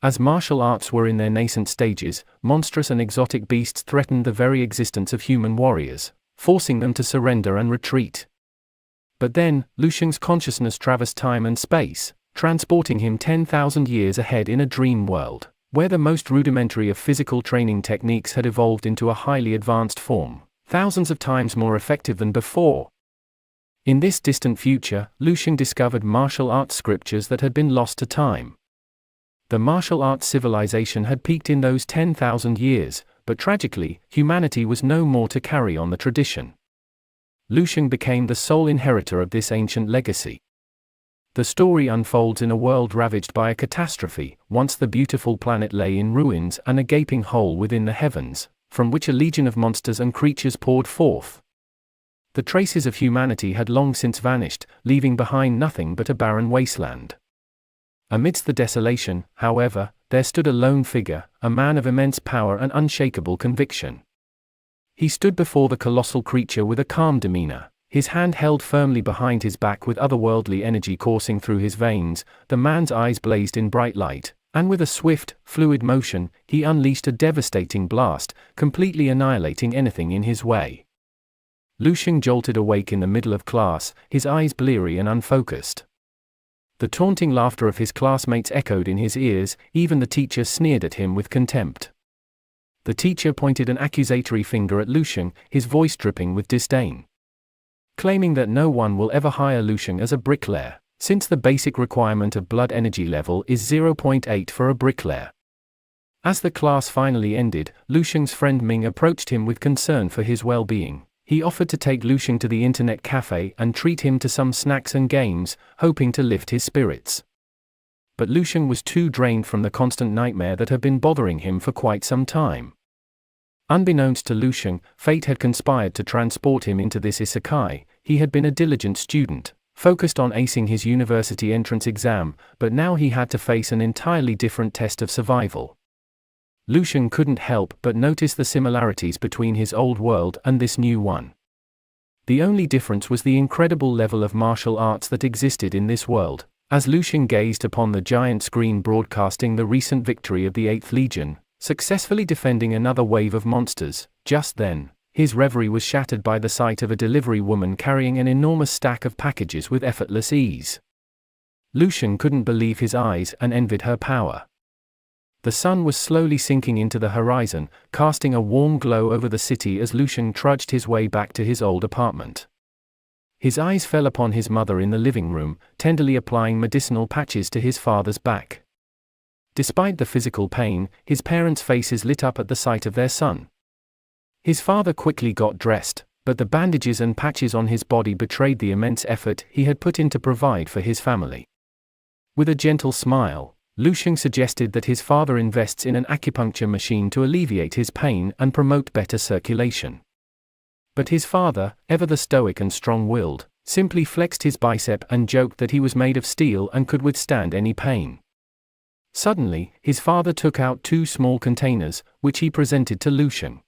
As martial arts were in their nascent stages, monstrous and exotic beasts threatened the very existence of human warriors, forcing them to surrender and retreat. But then, Lu Xing's consciousness traversed time and space, transporting him 10,000 years ahead in a dream world, where the most rudimentary of physical training techniques had evolved into a highly advanced form, thousands of times more effective than before. In this distant future, Lu Xing discovered martial arts scriptures that had been lost to time. The martial arts civilization had peaked in those 10,000 years, but tragically, humanity was no more to carry on the tradition. Lu Xing became the sole inheritor of this ancient legacy. The story unfolds in a world ravaged by a catastrophe. Once the beautiful planet lay in ruins and a gaping hole within the heavens, from which a legion of monsters and creatures poured forth. The traces of humanity had long since vanished, leaving behind nothing but a barren wasteland. Amidst the desolation, however, there stood a lone figure, a man of immense power and unshakable conviction. He stood before the colossal creature with a calm demeanor, his hand held firmly behind his back with otherworldly energy coursing through his veins. The man's eyes blazed in bright light, and with a swift, fluid motion, he unleashed a devastating blast, completely annihilating anything in his way. Lu Xing jolted awake in the middle of class, his eyes bleary and unfocused. The taunting laughter of his classmates echoed in his ears, even the teacher sneered at him with contempt. The teacher pointed an accusatory finger at Lu Xing, his voice dripping with disdain. Claiming that no one will ever hire Lu Xing as a bricklayer, since the basic requirement of blood energy level is 0.8 for a bricklayer. As the class finally ended, Lu Xing's friend Ming approached him with concern for his well-being. He offered to take Lu Xing to the internet cafe and treat him to some snacks and games, hoping to lift his spirits. But Lu Xing was too drained from the constant nightmare that had been bothering him for quite some time. Unbeknownst to Lu Xing, fate had conspired to transport him into this isekai. He had been a diligent student, focused on acing his university entrance exam, but now he had to face an entirely different test of survival. Lu Xing couldn't help but notice the similarities between his old world and this new one. The only difference was the incredible level of martial arts that existed in this world. As Lu Xing gazed upon the giant screen broadcasting the recent victory of the 8th Legion, successfully defending another wave of monsters, just then, his reverie was shattered by the sight of a delivery woman carrying an enormous stack of packages with effortless ease. Lu Xing couldn't believe his eyes and envied her power. The sun was slowly sinking into the horizon, casting a warm glow over the city as Lu Xing trudged his way back to his old apartment. His eyes fell upon his mother in the living room, tenderly applying medicinal patches to his father's back. Despite the physical pain, his parents' faces lit up at the sight of their son. His father quickly got dressed, but the bandages and patches on his body betrayed the immense effort he had put in to provide for his family. With a gentle smile, Lu Xing suggested that his father invests in an acupuncture machine to alleviate his pain and promote better circulation. But his father, ever the stoic and strong-willed, simply flexed his bicep and joked that he was made of steel and could withstand any pain. Suddenly, his father took out 2 small containers, which he presented to Lu Xing.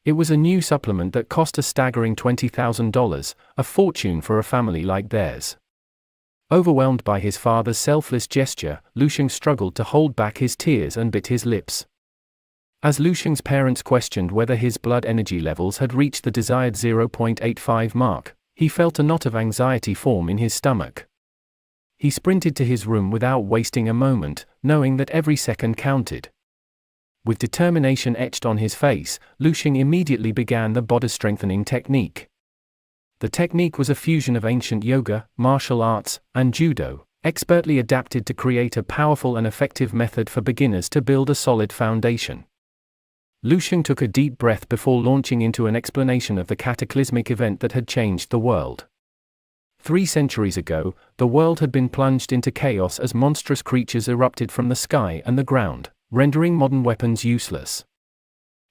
It was a new supplement that cost a staggering $20,000, a fortune for a family like theirs. Overwhelmed by his father's selfless gesture, Lu Xing struggled to hold back his tears and bit his lips. As Lu Xing's parents questioned whether his blood energy levels had reached the desired 0.85 mark, he felt a knot of anxiety form in his stomach. He sprinted to his room without wasting a moment, knowing that every second counted. With determination etched on his face, Lu Xing immediately began the body-strengthening technique. The technique was a fusion of ancient yoga, martial arts, and judo, expertly adapted to create a powerful and effective method for beginners to build a solid foundation. Lu Xing took a deep breath before launching into an explanation of the cataclysmic event that had changed the world. 3 centuries ago, the world had been plunged into chaos as monstrous creatures erupted from the sky and the ground, rendering modern weapons useless.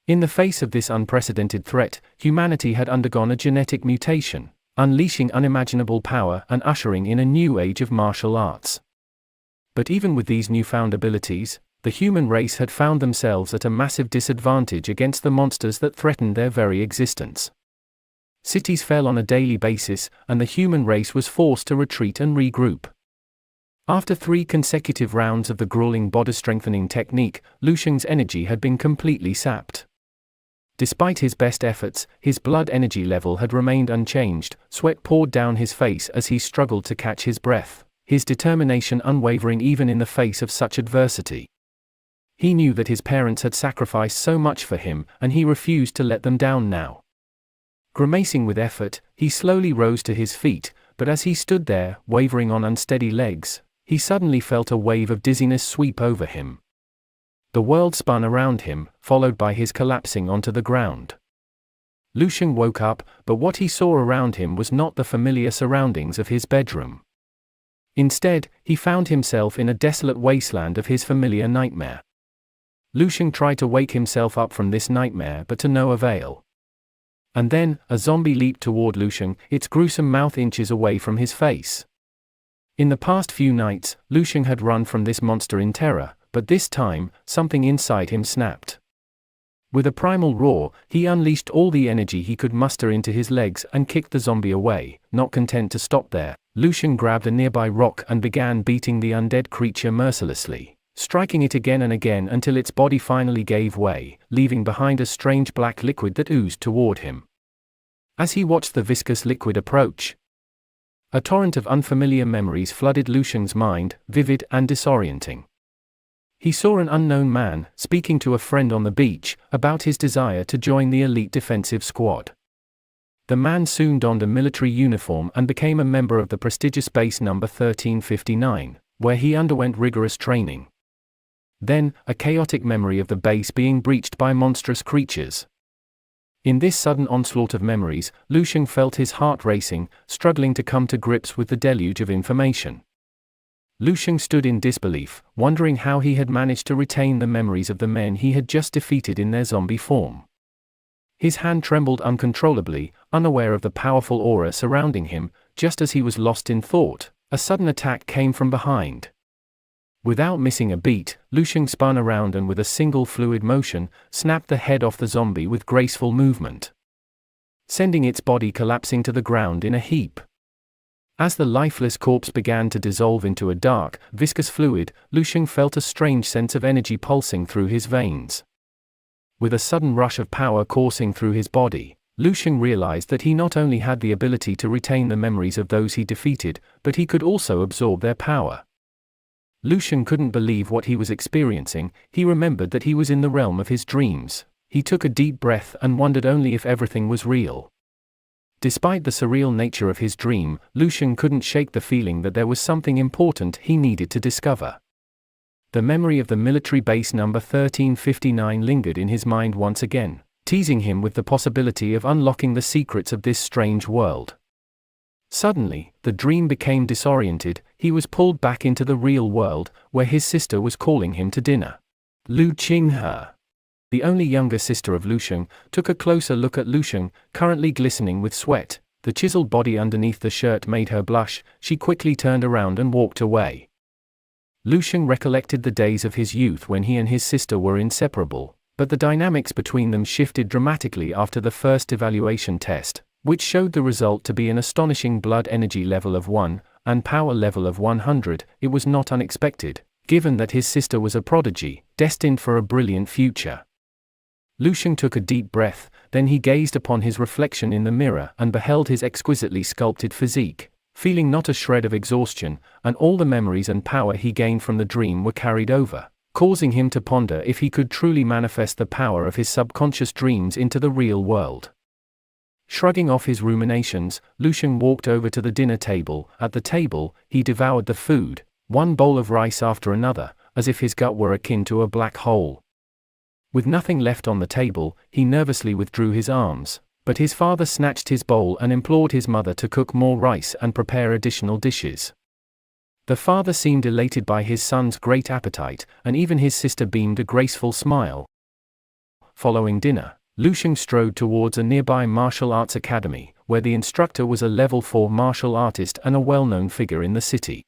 In the face of this unprecedented threat, humanity had undergone a genetic mutation, unleashing unimaginable power and ushering in a new age of martial arts. But even with these newfound abilities, the human race had found themselves at a massive disadvantage against the monsters that threatened their very existence. Cities fell on a daily basis, and the human race was forced to retreat and regroup. After 3 consecutive rounds of the grueling body-strengthening technique, Lusheng's energy had been completely sapped. Despite his best efforts, his blood energy level had remained unchanged. Sweat poured down his face as he struggled to catch his breath, his determination unwavering even in the face of such adversity. He knew that his parents had sacrificed so much for him, and he refused to let them down now. Grimacing with effort, he slowly rose to his feet, but as he stood there, wavering on unsteady legs, he suddenly felt a wave of dizziness sweep over him. The world spun around him, followed by his collapsing onto the ground. Lusheng woke up, but what he saw around him was not the familiar surroundings of his bedroom. Instead, he found himself in a desolate wasteland of his familiar nightmare. Lusheng tried to wake himself up from this nightmare, but to no avail. And then, a zombie leaped toward Lusheng, its gruesome mouth inches away from his face. In the past few nights, Lusheng had run from this monster in terror, but this time, something inside him snapped. With a primal roar, he unleashed all the energy he could muster into his legs and kicked the zombie away. Not content to stop there, Lusheng grabbed a nearby rock and began beating the undead creature mercilessly, striking it again and again until its body finally gave way, leaving behind a strange black liquid that oozed toward him. As he watched the viscous liquid approach, a torrent of unfamiliar memories flooded Lusheng's mind, vivid and disorienting. He saw an unknown man, speaking to a friend on the beach, about his desire to join the elite defensive squad. The man soon donned a military uniform and became a member of the prestigious base number 1359, where he underwent rigorous training. Then, a chaotic memory of the base being breached by monstrous creatures. In this sudden onslaught of memories, Lusheng felt his heart racing, struggling to come to grips with the deluge of information. Lusheng stood in disbelief, wondering how he had managed to retain the memories of the men he had just defeated in their zombie form. His hand trembled uncontrollably, unaware of the powerful aura surrounding him. Just as he was lost in thought, a sudden attack came from behind. Without missing a beat, Lusheng spun around and with a single fluid motion, snapped the head off the zombie with graceful movement, sending its body collapsing to the ground in a heap. As the lifeless corpse began to dissolve into a dark, viscous fluid, Lusheng felt a strange sense of energy pulsing through his veins. With a sudden rush of power coursing through his body, Lusheng realized that he not only had the ability to retain the memories of those he defeated, but he could also absorb their power. Lusheng couldn't believe what he was experiencing. He remembered that he was in the realm of his dreams. He took a deep breath and wondered only if everything was real. Despite the surreal nature of his dream, Lusheng couldn't shake the feeling that there was something important he needed to discover. The memory of the military base number 1359 lingered in his mind once again, teasing him with the possibility of unlocking the secrets of this strange world. Suddenly, the dream became disoriented. He was pulled back into the real world, where his sister was calling him to dinner. Lu Qinghe, the only younger sister of Lusheng, took a closer look at Lusheng, currently glistening with sweat. The chiseled body underneath the shirt made her blush. She quickly turned around and walked away. Lusheng recollected the days of his youth when he and his sister were inseparable, but the dynamics between them shifted dramatically after the first evaluation test, which showed the result to be an astonishing blood energy level of 1, and power level of 100. It was not unexpected, given that his sister was a prodigy, destined for a brilliant future. Lusheng took a deep breath, then he gazed upon his reflection in the mirror and beheld his exquisitely sculpted physique, feeling not a shred of exhaustion, and all the memories and power he gained from the dream were carried over, causing him to ponder if he could truly manifest the power of his subconscious dreams into the real world. Shrugging off his ruminations, Lusheng walked over to the dinner table. At the table, he devoured the food, one bowl of rice after another, as if his gut were akin to a black hole. With nothing left on the table, he nervously withdrew his arms, but his father snatched his bowl and implored his mother to cook more rice and prepare additional dishes. The father seemed elated by his son's great appetite, and even his sister beamed a graceful smile. Following dinner, Lusheng strode towards a nearby martial arts academy, where the instructor was a level 4 martial artist and a well-known figure in the city.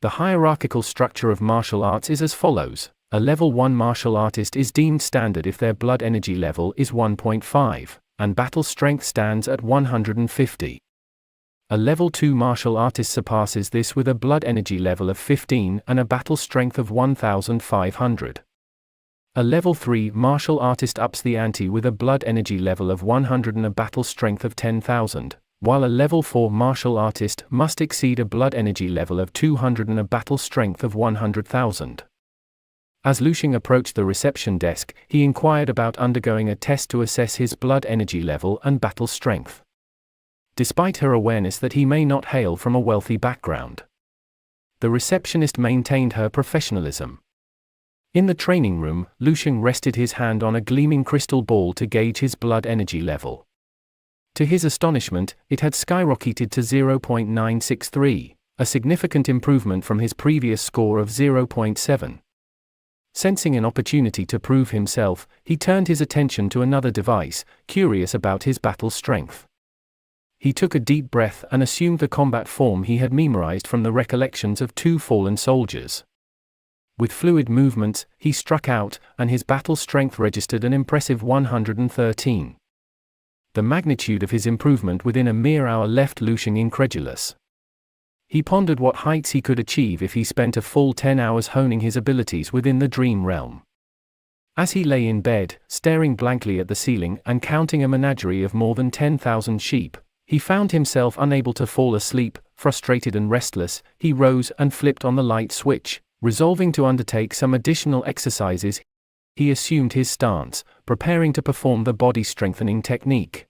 The hierarchical structure of martial arts is as follows. A level 1 martial artist is deemed standard if their blood energy level is 1.5, and battle strength stands at 150. A level 2 martial artist surpasses this with a blood energy level of 15 and a battle strength of 1500. A level 3 martial artist ups the ante with a blood energy level of 100 and a battle strength of 10,000, while a level 4 martial artist must exceed a blood energy level of 200 and a battle strength of 100,000. As Lushing approached the reception desk, he inquired about undergoing a test to assess his blood energy level and battle strength. Despite her awareness that he may not hail from a wealthy background, the receptionist maintained her professionalism. In the training room, Lushing rested his hand on a gleaming crystal ball to gauge his blood energy level. To his astonishment, it had skyrocketed to 0.963, a significant improvement from his previous score of 0.7. Sensing an opportunity to prove himself, he turned his attention to another device, curious about his battle strength. He took a deep breath and assumed the combat form he had memorized from the recollections of 2 fallen soldiers. With fluid movements, he struck out, and his battle strength registered an impressive 113. The magnitude of his improvement within a mere hour left Lushing incredulous. He pondered what heights he could achieve if he spent a full 10 hours honing his abilities within the dream realm. As he lay in bed, staring blankly at the ceiling and counting a menagerie of more than 10,000 sheep, he found himself unable to fall asleep. Frustrated and restless, he rose and flipped on the light switch, resolving to undertake some additional exercises. He assumed his stance, preparing to perform the body-strengthening technique.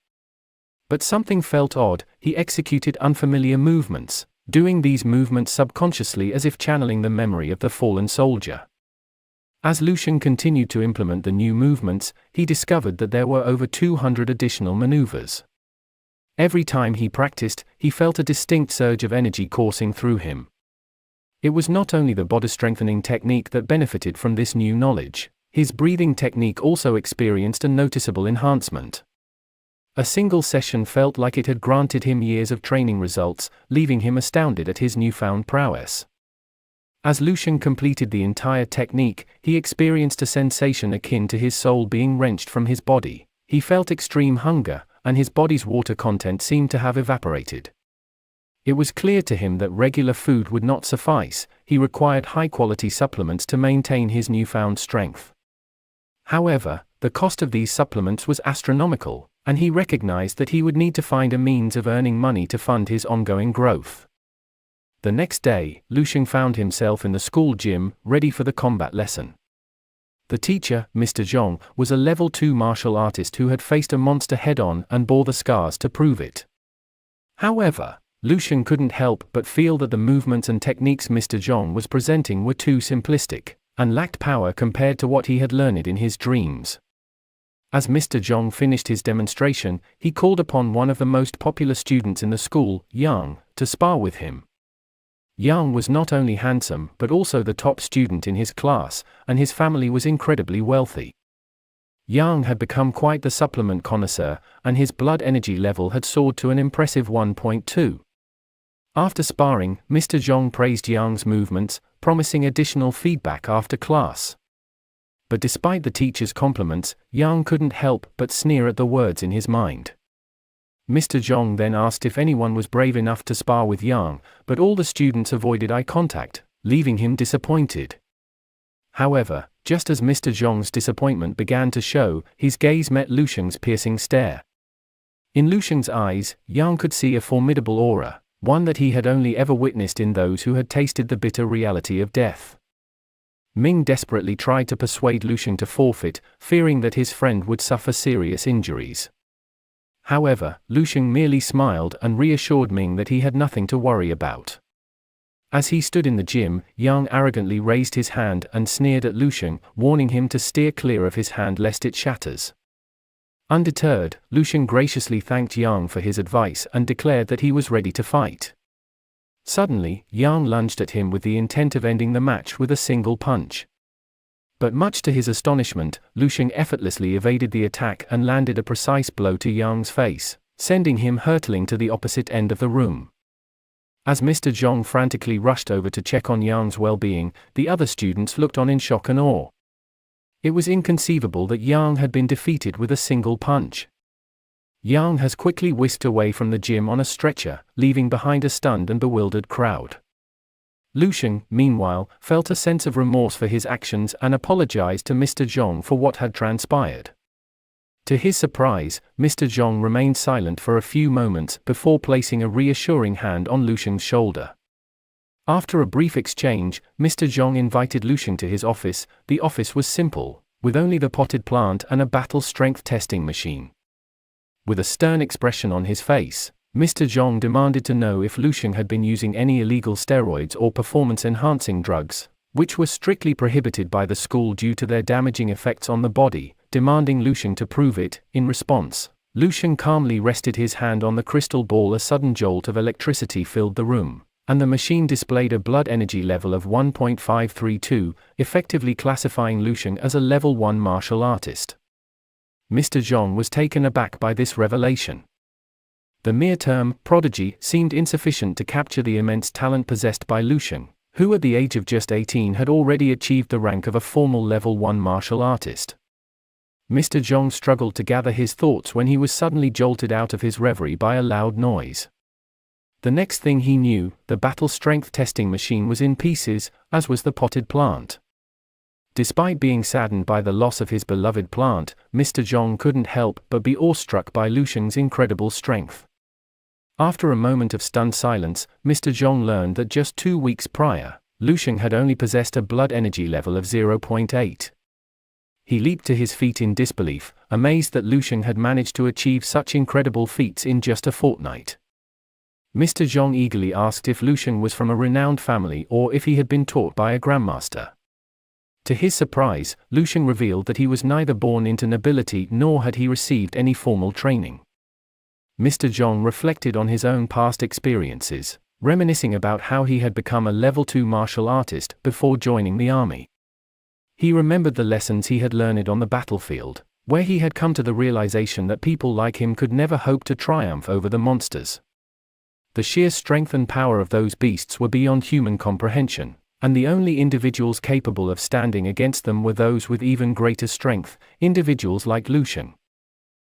But something felt odd. He executed unfamiliar movements, doing these movements subconsciously as if channeling the memory of the fallen soldier. As Lushing continued to implement the new movements, he discovered that there were over 200 additional maneuvers. Every time he practiced, he felt a distinct surge of energy coursing through him. It was not only the body-strengthening technique that benefited from this new knowledge. His breathing technique also experienced a noticeable enhancement. A single session felt like it had granted him years of training results, leaving him astounded at his newfound prowess. As Lushing completed the entire technique, he experienced a sensation akin to his soul being wrenched from his body. He felt extreme hunger, and his body's water content seemed to have evaporated. It was clear to him that regular food would not suffice. He required high-quality supplements to maintain his newfound strength. However, the cost of these supplements was astronomical, and he recognized that he would need to find a means of earning money to fund his ongoing growth. The next day, Lushing found himself in the school gym, ready for the combat lesson. The teacher, Mr. Zhong, was a level 2 martial artist who had faced a monster head-on and bore the scars to prove it. However, Lushing couldn't help but feel that the movements and techniques Mr. Zhong was presenting were too simplistic, and lacked power compared to what he had learned in his dreams. As Mr. Zhong finished his demonstration, he called upon one of the most popular students in the school, Yang, to spar with him. Yang was not only handsome but also the top student in his class, and his family was incredibly wealthy. Yang had become quite the supplement connoisseur, and his blood energy level had soared to an impressive 1.2. After sparring, Mr. Zhong praised Yang's movements, promising additional feedback after class. But despite the teacher's compliments, Yang couldn't help but sneer at the words in his mind. Mr. Zhong then asked if anyone was brave enough to spar with Yang, but all the students avoided eye contact, leaving him disappointed. However, just as Mr. Zhong's disappointment began to show, his gaze met Lushing's piercing stare. In Lushing's eyes, Yang could see a formidable aura, one that he had only ever witnessed in those who had tasted the bitter reality of death. Ming desperately tried to persuade Lushing to forfeit, fearing that his friend would suffer serious injuries. However, Lushing merely smiled and reassured Ming that he had nothing to worry about. As he stood in the gym, Yang arrogantly raised his hand and sneered at Lushing, warning him to steer clear of his hand lest it shatters. Undeterred, Lushing graciously thanked Yang for his advice and declared that he was ready to fight. Suddenly, Yang lunged at him with the intent of ending the match with a single punch. But much to his astonishment, Lushing effortlessly evaded the attack and landed a precise blow to Yang's face, sending him hurtling to the opposite end of the room. As Mr. Zhong frantically rushed over to check on Yang's well-being, the other students looked on in shock and awe. It was inconceivable that Yang had been defeated with a single punch. Yang has quickly whisked away from the gym on a stretcher, leaving behind a stunned and bewildered crowd. Lusheng, meanwhile, felt a sense of remorse for his actions and apologized to Mr. Zhong for what had transpired. To his surprise, Mr. Zhong remained silent for a few moments before placing a reassuring hand on Lusheng's shoulder. After a brief exchange, Mr. Zhong invited Lusheng to his office. The office was simple, with only the potted plant and a battle strength testing machine. With a stern expression on his face, Mr. Zhong demanded to know if Lusheng had been using any illegal steroids or performance-enhancing drugs, which were strictly prohibited by the school due to their damaging effects on the body, demanding Lusheng to prove it. In response, Lusheng calmly rested his hand on the crystal ball. A sudden jolt of electricity filled the room, and the machine displayed a blood energy level of 1.532, effectively classifying Lusheng as a level 1 martial artist. Mr. Zhong was taken aback by this revelation. The mere term prodigy seemed insufficient to capture the immense talent possessed by Lusheng, who at the age of just 18 had already achieved the rank of a formal level 1 martial artist. Mr. Zhong struggled to gather his thoughts when he was suddenly jolted out of his reverie by a loud noise. The next thing he knew, the battle strength testing machine was in pieces, as was the potted plant. Despite being saddened by the loss of his beloved plant, Mr. Zhong couldn't help but be awestruck by Lusheng's incredible strength. After a moment of stunned silence, Mr. Zhong learned that just 2 weeks prior, Lusheng had only possessed a blood energy level of 0.8. He leaped to his feet in disbelief, amazed that Lusheng had managed to achieve such incredible feats in just a fortnight. Mr. Zhong eagerly asked if Lusheng was from a renowned family or if he had been taught by a grandmaster. To his surprise, Lusheng revealed that he was neither born into nobility nor had he received any formal training. Mr. Zhong reflected on his own past experiences, reminiscing about how he had become a level 2 martial artist before joining the army. He remembered the lessons he had learned on the battlefield, where he had come to the realization that people like him could never hope to triumph over the monsters. The sheer strength and power of those beasts were beyond human comprehension, and the only individuals capable of standing against them were those with even greater strength, individuals like Lusheng.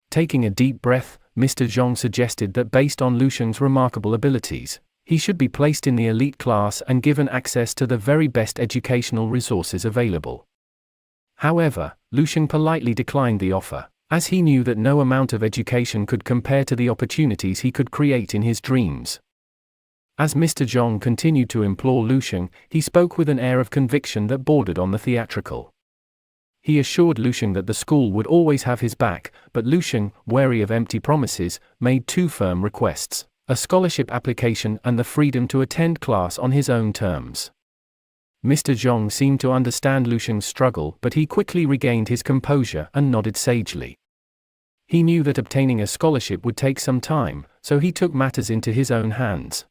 Taking a deep breath, Mr. Zhong suggested that based on Lusheng's remarkable abilities, he should be placed in the elite class and given access to the very best educational resources available. However, Lusheng politely declined the offer, as he knew that no amount of education could compare to the opportunities he could create in his dreams. As Mr. Zhong continued to implore Lusheng, he spoke with an air of conviction that bordered on the theatrical. He assured Lusheng that the school would always have his back, but Lusheng, wary of empty promises, made 2 firm requests: a scholarship application and the freedom to attend class on his own terms. Mr. Zhong seemed to understand Lusheng's struggle, but he quickly regained his composure and nodded sagely. He knew that obtaining a scholarship would take some time, so he took matters into his own hands.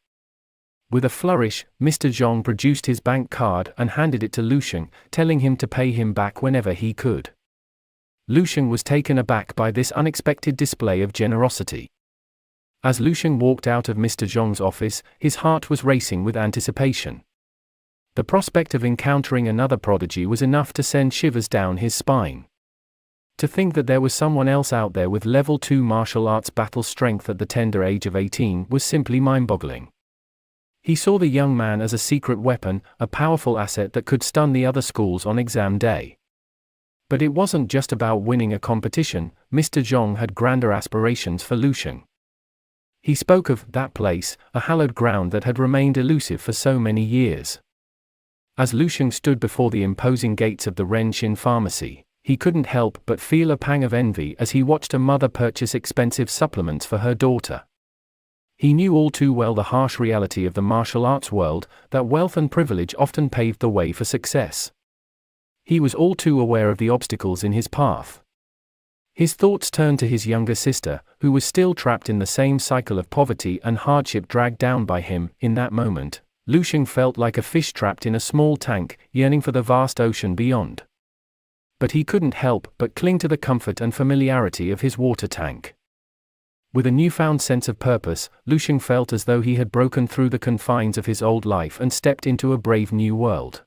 With a flourish, Mr. Zhong produced his bank card and handed it to Lusheng, telling him to pay him back whenever he could. Lusheng was taken aback by this unexpected display of generosity. As Lusheng walked out of Mr. Zhong's office, his heart was racing with anticipation. The prospect of encountering another prodigy was enough to send shivers down his spine. To think that there was someone else out there with level 2 martial arts battle strength at the tender age of 18 was simply mind-boggling. He saw the young man as a secret weapon, a powerful asset that could stun the other schools on exam day. But it wasn't just about winning a competition. Mr. Zhong had grander aspirations for Lusheng. He spoke of that place, a hallowed ground that had remained elusive for so many years. As Lusheng stood before the imposing gates of the Renshin pharmacy, he couldn't help but feel a pang of envy as he watched a mother purchase expensive supplements for her daughter. He knew all too well the harsh reality of the martial arts world, that wealth and privilege often paved the way for success. He was all too aware of the obstacles in his path. His thoughts turned to his younger sister, who was still trapped in the same cycle of poverty and hardship dragged down by him. In that moment, Lusheng felt like a fish trapped in a small tank, yearning for the vast ocean beyond. But he couldn't help but cling to the comfort and familiarity of his water tank. With a newfound sense of purpose, Lusheng felt as though he had broken through the confines of his old life and stepped into a brave new world.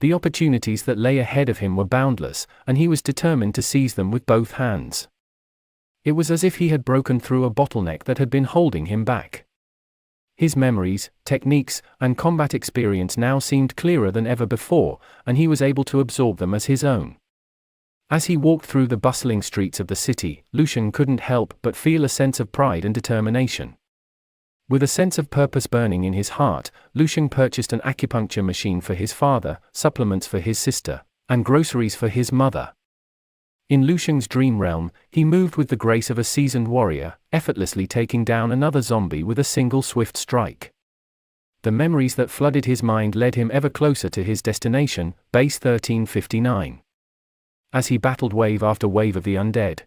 The opportunities that lay ahead of him were boundless, and he was determined to seize them with both hands. It was as if he had broken through a bottleneck that had been holding him back. His memories, techniques, and combat experience now seemed clearer than ever before, and he was able to absorb them as his own. As he walked through the bustling streets of the city, Lucian couldn't help but feel a sense of pride and determination. With a sense of purpose burning in his heart, Lucian purchased an acupuncture machine for his father, supplements for his sister, and groceries for his mother. In Lucian's dream realm, he moved with the grace of a seasoned warrior, effortlessly taking down another zombie with a single swift strike. The memories that flooded his mind led him ever closer to his destination, Base 1359. As he battled wave after wave of the undead.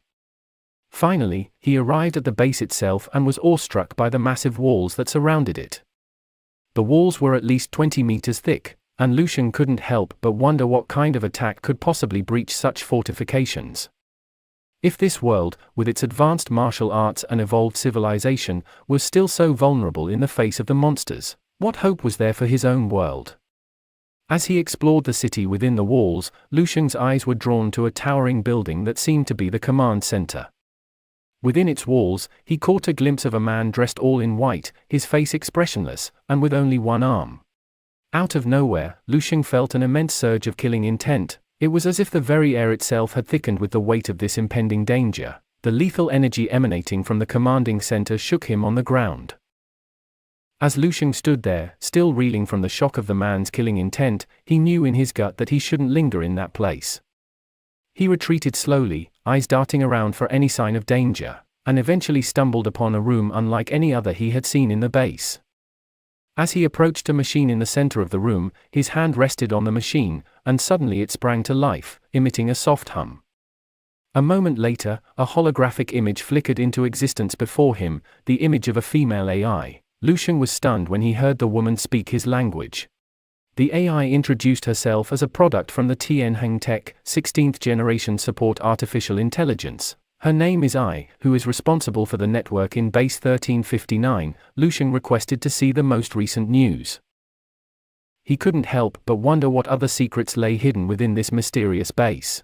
Finally, he arrived at the base itself and was awestruck by the massive walls that surrounded it. The walls were at least 20 meters thick, and Lucian couldn't help but wonder what kind of attack could possibly breach such fortifications. If this world, with its advanced martial arts and evolved civilization, was still so vulnerable in the face of the monsters, what hope was there for his own world? As he explored the city within the walls, Lucian's eyes were drawn to a towering building that seemed to be the command center. Within its walls, he caught a glimpse of a man dressed all in white, his face expressionless, and with only one arm. Out of nowhere, Lucian felt an immense surge of killing intent. It was as if the very air itself had thickened with the weight of this impending danger. The lethal energy emanating from the commanding center shook him on the ground. As Lucian stood there, still reeling from the shock of the man's killing intent, he knew in his gut that he shouldn't linger in that place. He retreated slowly, eyes darting around for any sign of danger, and eventually stumbled upon a room unlike any other he had seen in the base. As he approached a machine in the center of the room, his hand rested on the machine, and suddenly it sprang to life, emitting a soft hum. A moment later, a holographic image flickered into existence before him, the image of a female AI. Lucian was stunned when he heard the woman speak his language. The AI introduced herself as a product from the Tianheng Tech, 16th generation support artificial intelligence. Her name is I, who is responsible for the network in Base 1359. Lucian requested to see the most recent news. He couldn't help but wonder what other secrets lay hidden within this mysterious base.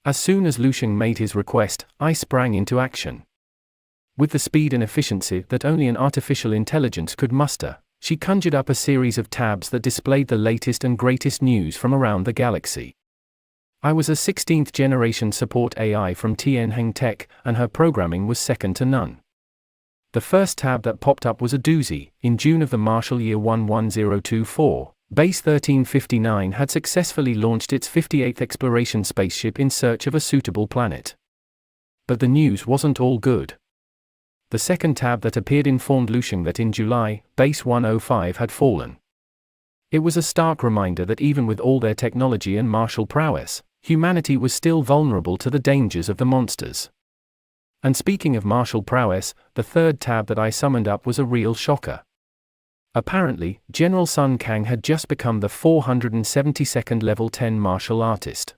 As soon as Lucian made his request, I sprang into action. With the speed and efficiency that only an artificial intelligence could muster, she conjured up a series of tabs that displayed the latest and greatest news from around the galaxy. I was a 16th generation support AI from Tianheng Tech, and her programming was second to none. The first tab that popped up was a doozy. In June of the martial year 11024, Base 1359 had successfully launched its 58th exploration spaceship in search of a suitable planet. But the news wasn't all good. The second tab that appeared informed Lucian that in July, Base 105 had fallen. It was a stark reminder that even with all their technology and martial prowess, humanity was still vulnerable to the dangers of the monsters. And speaking of martial prowess, the third tab that I summoned up was a real shocker. Apparently, General Sun Kang had just become the 472nd level 10 martial artist.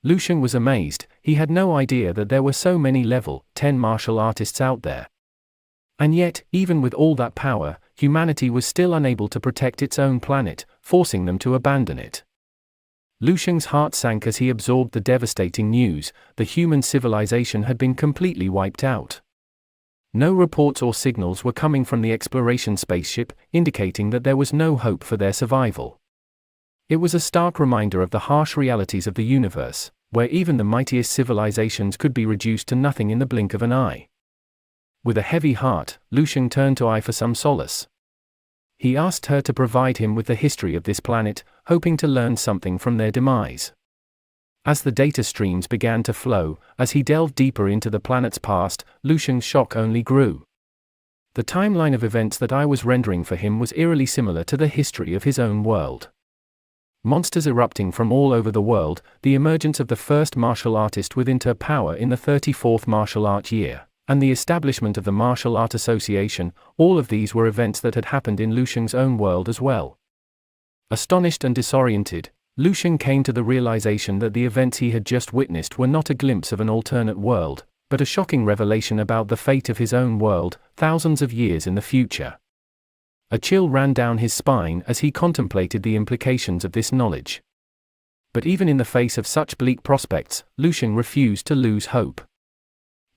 Lucian was amazed. He had no idea that there were so many level 10 martial artists out there. And yet, even with all that power, humanity was still unable to protect its own planet, forcing them to abandon it. Lucian's heart sank as he absorbed the devastating news. The human civilization had been completely wiped out. No reports or signals were coming from the exploration spaceship, indicating that there was no hope for their survival. It was a stark reminder of the harsh realities of the universe, where even the mightiest civilizations could be reduced to nothing in the blink of an eye. With a heavy heart, Lucian turned to I for some solace. He asked her to provide him with the history of this planet, hoping to learn something from their demise. As the data streams began to flow, as he delved deeper into the planet's past, Lucian's shock only grew. The timeline of events that I was rendering for him was eerily similar to the history of his own world. Monsters erupting from all over the world, the emergence of the first martial artist with inter-power in the 34th martial art year, and the establishment of the Martial Art Association, all of these were events that had happened in Lucian's own world as well. Astonished and disoriented, Lucian came to the realization that the events he had just witnessed were not a glimpse of an alternate world, but a shocking revelation about the fate of his own world, thousands of years in the future. A chill ran down his spine as he contemplated the implications of this knowledge. But even in the face of such bleak prospects, Lucian refused to lose hope.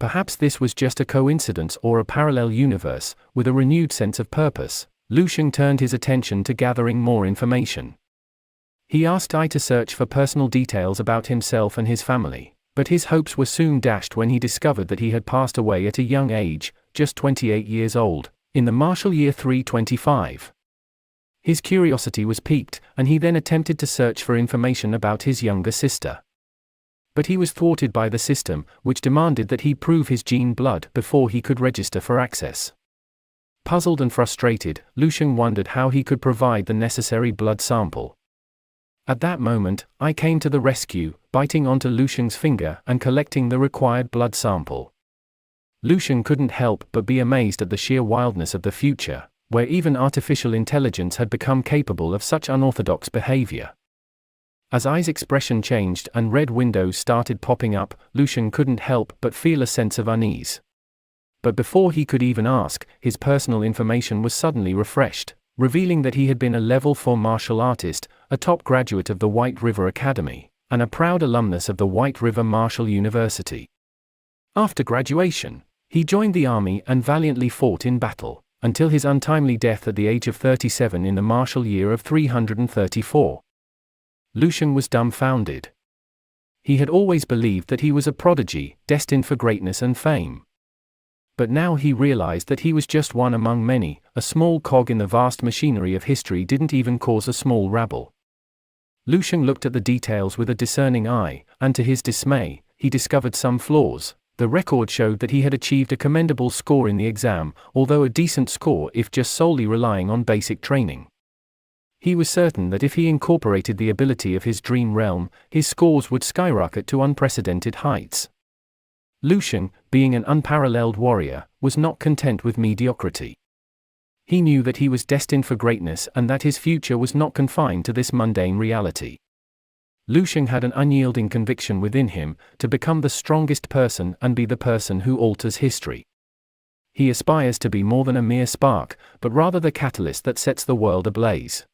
Perhaps this was just a coincidence or a parallel universe. With a renewed sense of purpose, Lucian turned his attention to gathering more information. He asked I to search for personal details about himself and his family, but his hopes were soon dashed when he discovered that he had passed away at a young age, just 28 years old, in the martial year 325. His curiosity was piqued, and he then attempted to search for information about his younger sister. But he was thwarted by the system, which demanded that he prove his gene blood before he could register for access. Puzzled and frustrated, Lucian wondered how he could provide the necessary blood sample. At that moment, I came to the rescue, biting onto Lucian's finger and collecting the required blood sample. Lucian couldn't help but be amazed at the sheer wildness of the future, where even artificial intelligence had become capable of such unorthodox behavior. As I's expression changed and red windows started popping up, Lucian couldn't help but feel a sense of unease. But before he could even ask, his personal information was suddenly refreshed, revealing that he had been a level 4 martial artist, a top graduate of the White River Academy, and a proud alumnus of the White River Martial University. After graduation, he joined the army and valiantly fought in battle, until his untimely death at the age of 37 in the martial year of 334. Lucian was dumbfounded. He had always believed that he was a prodigy, destined for greatness and fame. But now he realized that he was just one among many. A small cog in the vast machinery of history didn't even cause a small rabble. Lucian looked at the details with a discerning eye, and to his dismay, he discovered some flaws. The record showed that he had achieved a commendable score in the exam, although a decent score if just solely relying on basic training. He was certain that if he incorporated the ability of his dream realm, his scores would skyrocket to unprecedented heights. Lucian, being an unparalleled warrior, was not content with mediocrity. He knew that he was destined for greatness and that his future was not confined to this mundane reality. Lucian had an unyielding conviction within him to become the strongest person and be the person who alters history. He aspires to be more than a mere spark, but rather the catalyst that sets the world ablaze.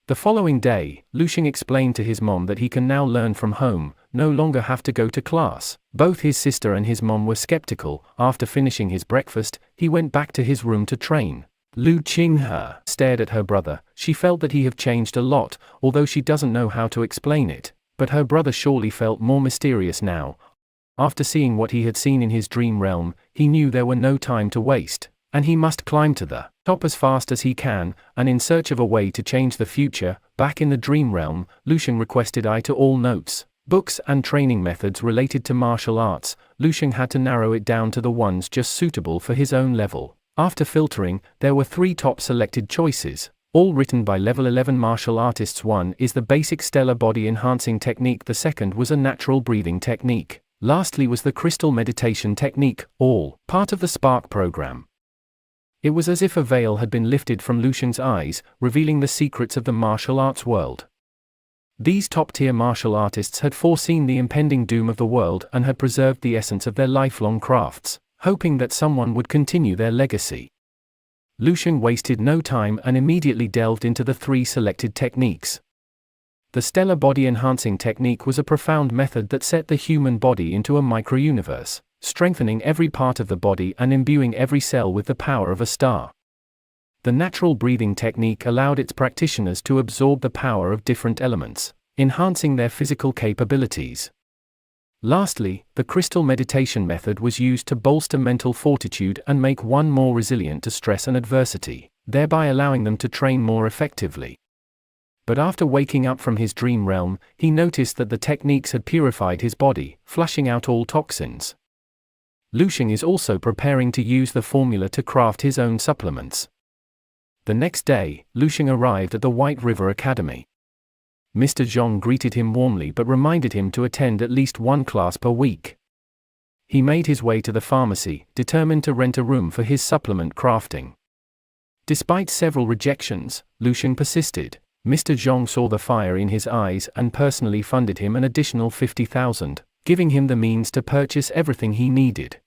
The following day, Lucian explained to his mom that he can now learn from home, no longer have to go to class. Both his sister and his mom were skeptical. After finishing his breakfast, he went back to his room to train. Lu Qinghe stared at her brother. She felt that he had changed a lot, although she doesn't know how to explain it, but her brother surely felt more mysterious now. After seeing what he had seen in his dream realm, he knew there were no time to waste, and he must climb to the top as fast as he can, and in search of a way to change the future. Back in the dream realm, Lucian requested I to all notes, books and training methods related to martial arts. Lucian had to narrow it down to the ones just suitable for his own level. After filtering, there were 3 top selected choices, all written by level 11 martial artists. One is the basic stellar body enhancing technique, the second was a natural breathing technique, lastly was the crystal meditation technique, all part of the Spark program. It was as if a veil had been lifted from Lucian's eyes, revealing the secrets of the martial arts world. These top-tier martial artists had foreseen the impending doom of the world and had preserved the essence of their lifelong crafts, hoping that someone would continue their legacy. Lucian wasted no time and immediately delved into the 3 selected techniques. The stellar body enhancing technique was a profound method that set the human body into a micro-universe, strengthening every part of the body and imbuing every cell with the power of a star. The natural breathing technique allowed its practitioners to absorb the power of different elements, enhancing their physical capabilities. Lastly, the crystal meditation method was used to bolster mental fortitude and make one more resilient to stress and adversity, thereby allowing them to train more effectively. But after waking up from his dream realm, he noticed that the techniques had purified his body, flushing out all toxins. Lucian is also preparing to use the formula to craft his own supplements. The next day, Lucian arrived at the White River Academy. Mr. Zhong greeted him warmly but reminded him to attend at least 1 class per week. He made his way to the pharmacy, determined to rent a room for his supplement crafting. Despite several rejections, Lucian persisted. Mr. Zhong saw the fire in his eyes and personally funded him an additional 50,000, giving him the means to purchase everything he needed.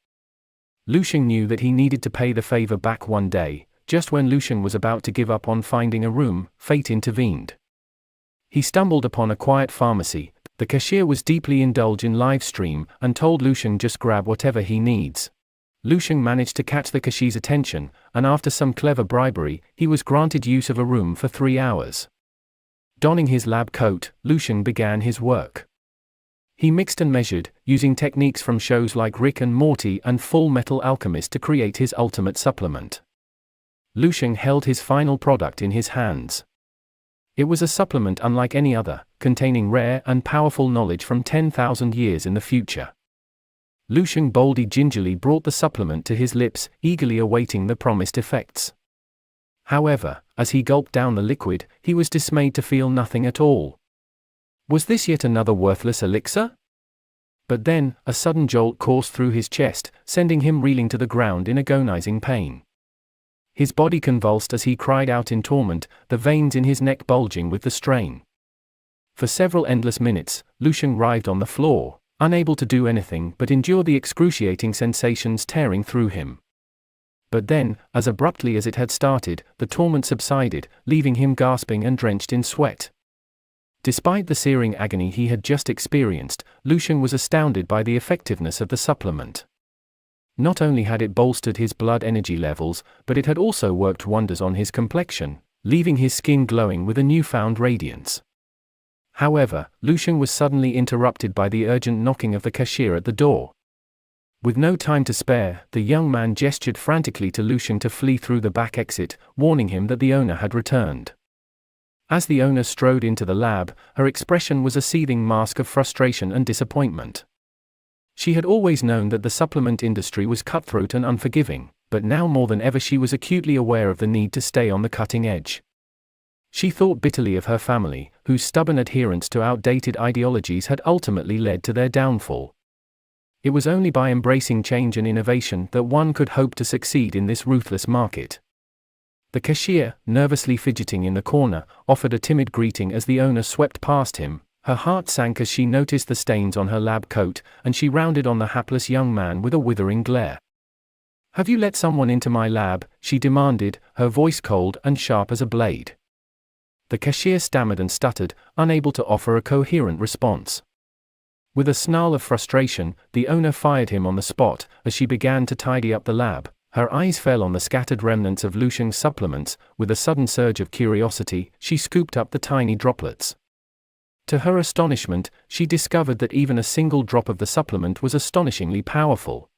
Lucian knew that he needed to pay the favor back one day. Just when Lucian was about to give up on finding a room, fate intervened. He stumbled upon a quiet pharmacy. The cashier was deeply indulged in live stream and told Lucian just grab whatever he needs. Lucian managed to catch the cashier's attention, and after some clever bribery, he was granted use of a room for 3 hours. Donning his lab coat, Lucian began his work. He mixed and measured, using techniques from shows like Rick and Morty and Full Metal Alchemist to create his ultimate supplement. Lucian held his final product in his hands. It was a supplement unlike any other, containing rare and powerful knowledge from 10,000 years in the future. Lucian boldly gingerly brought the supplement to his lips, eagerly awaiting the promised effects. However, as he gulped down the liquid, he was dismayed to feel nothing at all. Was this yet another worthless elixir? But then, a sudden jolt coursed through his chest, sending him reeling to the ground in agonizing pain. His body convulsed as he cried out in torment, the veins in his neck bulging with the strain. For several endless minutes, Lucian writhed on the floor, unable to do anything but endure the excruciating sensations tearing through him. But then, as abruptly as it had started, the torment subsided, leaving him gasping and drenched in sweat. Despite the searing agony he had just experienced, Lucian was astounded by the effectiveness of the supplement. Not only had it bolstered his blood energy levels, but it had also worked wonders on his complexion, leaving his skin glowing with a newfound radiance. However, Lucian was suddenly interrupted by the urgent knocking of the cashier at the door. With no time to spare, the young man gestured frantically to Lucian to flee through the back exit, warning him that the owner had returned. As the owner strode into the lab, her expression was a seething mask of frustration and disappointment. She had always known that the supplement industry was cutthroat and unforgiving, but now more than ever she was acutely aware of the need to stay on the cutting edge. She thought bitterly of her family, whose stubborn adherence to outdated ideologies had ultimately led to their downfall. It was only by embracing change and innovation that one could hope to succeed in this ruthless market. The cashier, nervously fidgeting in the corner, offered a timid greeting as the owner swept past him. Her heart sank as she noticed the stains on her lab coat, and she rounded on the hapless young man with a withering glare. "Have you let someone into my lab?" she demanded, her voice cold and sharp as a blade. The cashier stammered and stuttered, unable to offer a coherent response. With a snarl of frustration, the owner fired him on the spot. As she began to tidy up the lab, her eyes fell on the scattered remnants of Lucian's supplements. With a sudden surge of curiosity, she scooped up the tiny droplets. To her astonishment, she discovered that even a single drop of the supplement was astonishingly powerful.